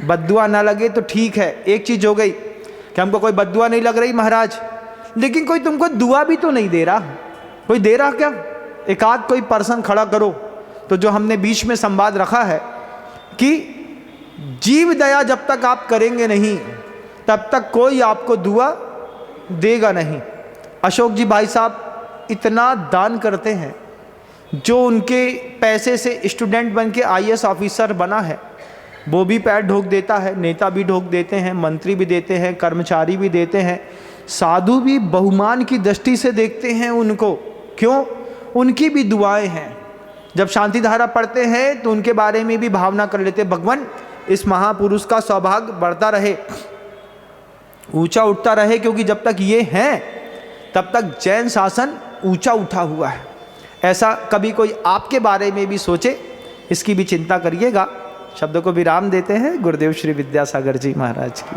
बद्दुआ ना लगे तो ठीक है। एक चीज़ हो गई कि हमको कोई बद्दुआ नहीं लग रही महाराज, लेकिन कोई तुमको दुआ भी तो नहीं दे रहा। कोई दे रहा क्या? एक आध कोई पर्सन खड़ा करो। तो जो हमने बीच में संवाद रखा है कि जीव दया जब तक आप करेंगे नहीं तब तक कोई आपको दुआ देगा नहीं। अशोक जी भाई साहब इतना दान करते हैं, जो उनके पैसे से स्टूडेंट बन के IAS ऑफिसर बना है वो भी पैर ढोक देता है, नेता भी ढोक देते हैं, मंत्री भी देते हैं, कर्मचारी भी देते हैं, साधु भी बहुमान की दृष्टि से देखते हैं उनको। क्यों? उनकी भी दुआएं हैं। जब शांति धारा पढ़ते हैं तो उनके बारे में भी भावना कर लेते, भगवान इस महापुरुष का सौभाग्य बढ़ता रहे, ऊंचा उठता रहे, क्योंकि जब तक ये हैं तब तक जैन शासन ऊंचा उठा हुआ है। ऐसा कभी कोई आपके बारे में भी सोचे, इसकी भी चिंता करिएगा। शब्द को विराम देते हैं। गुरुदेव श्री विद्यासागर जी महाराज की।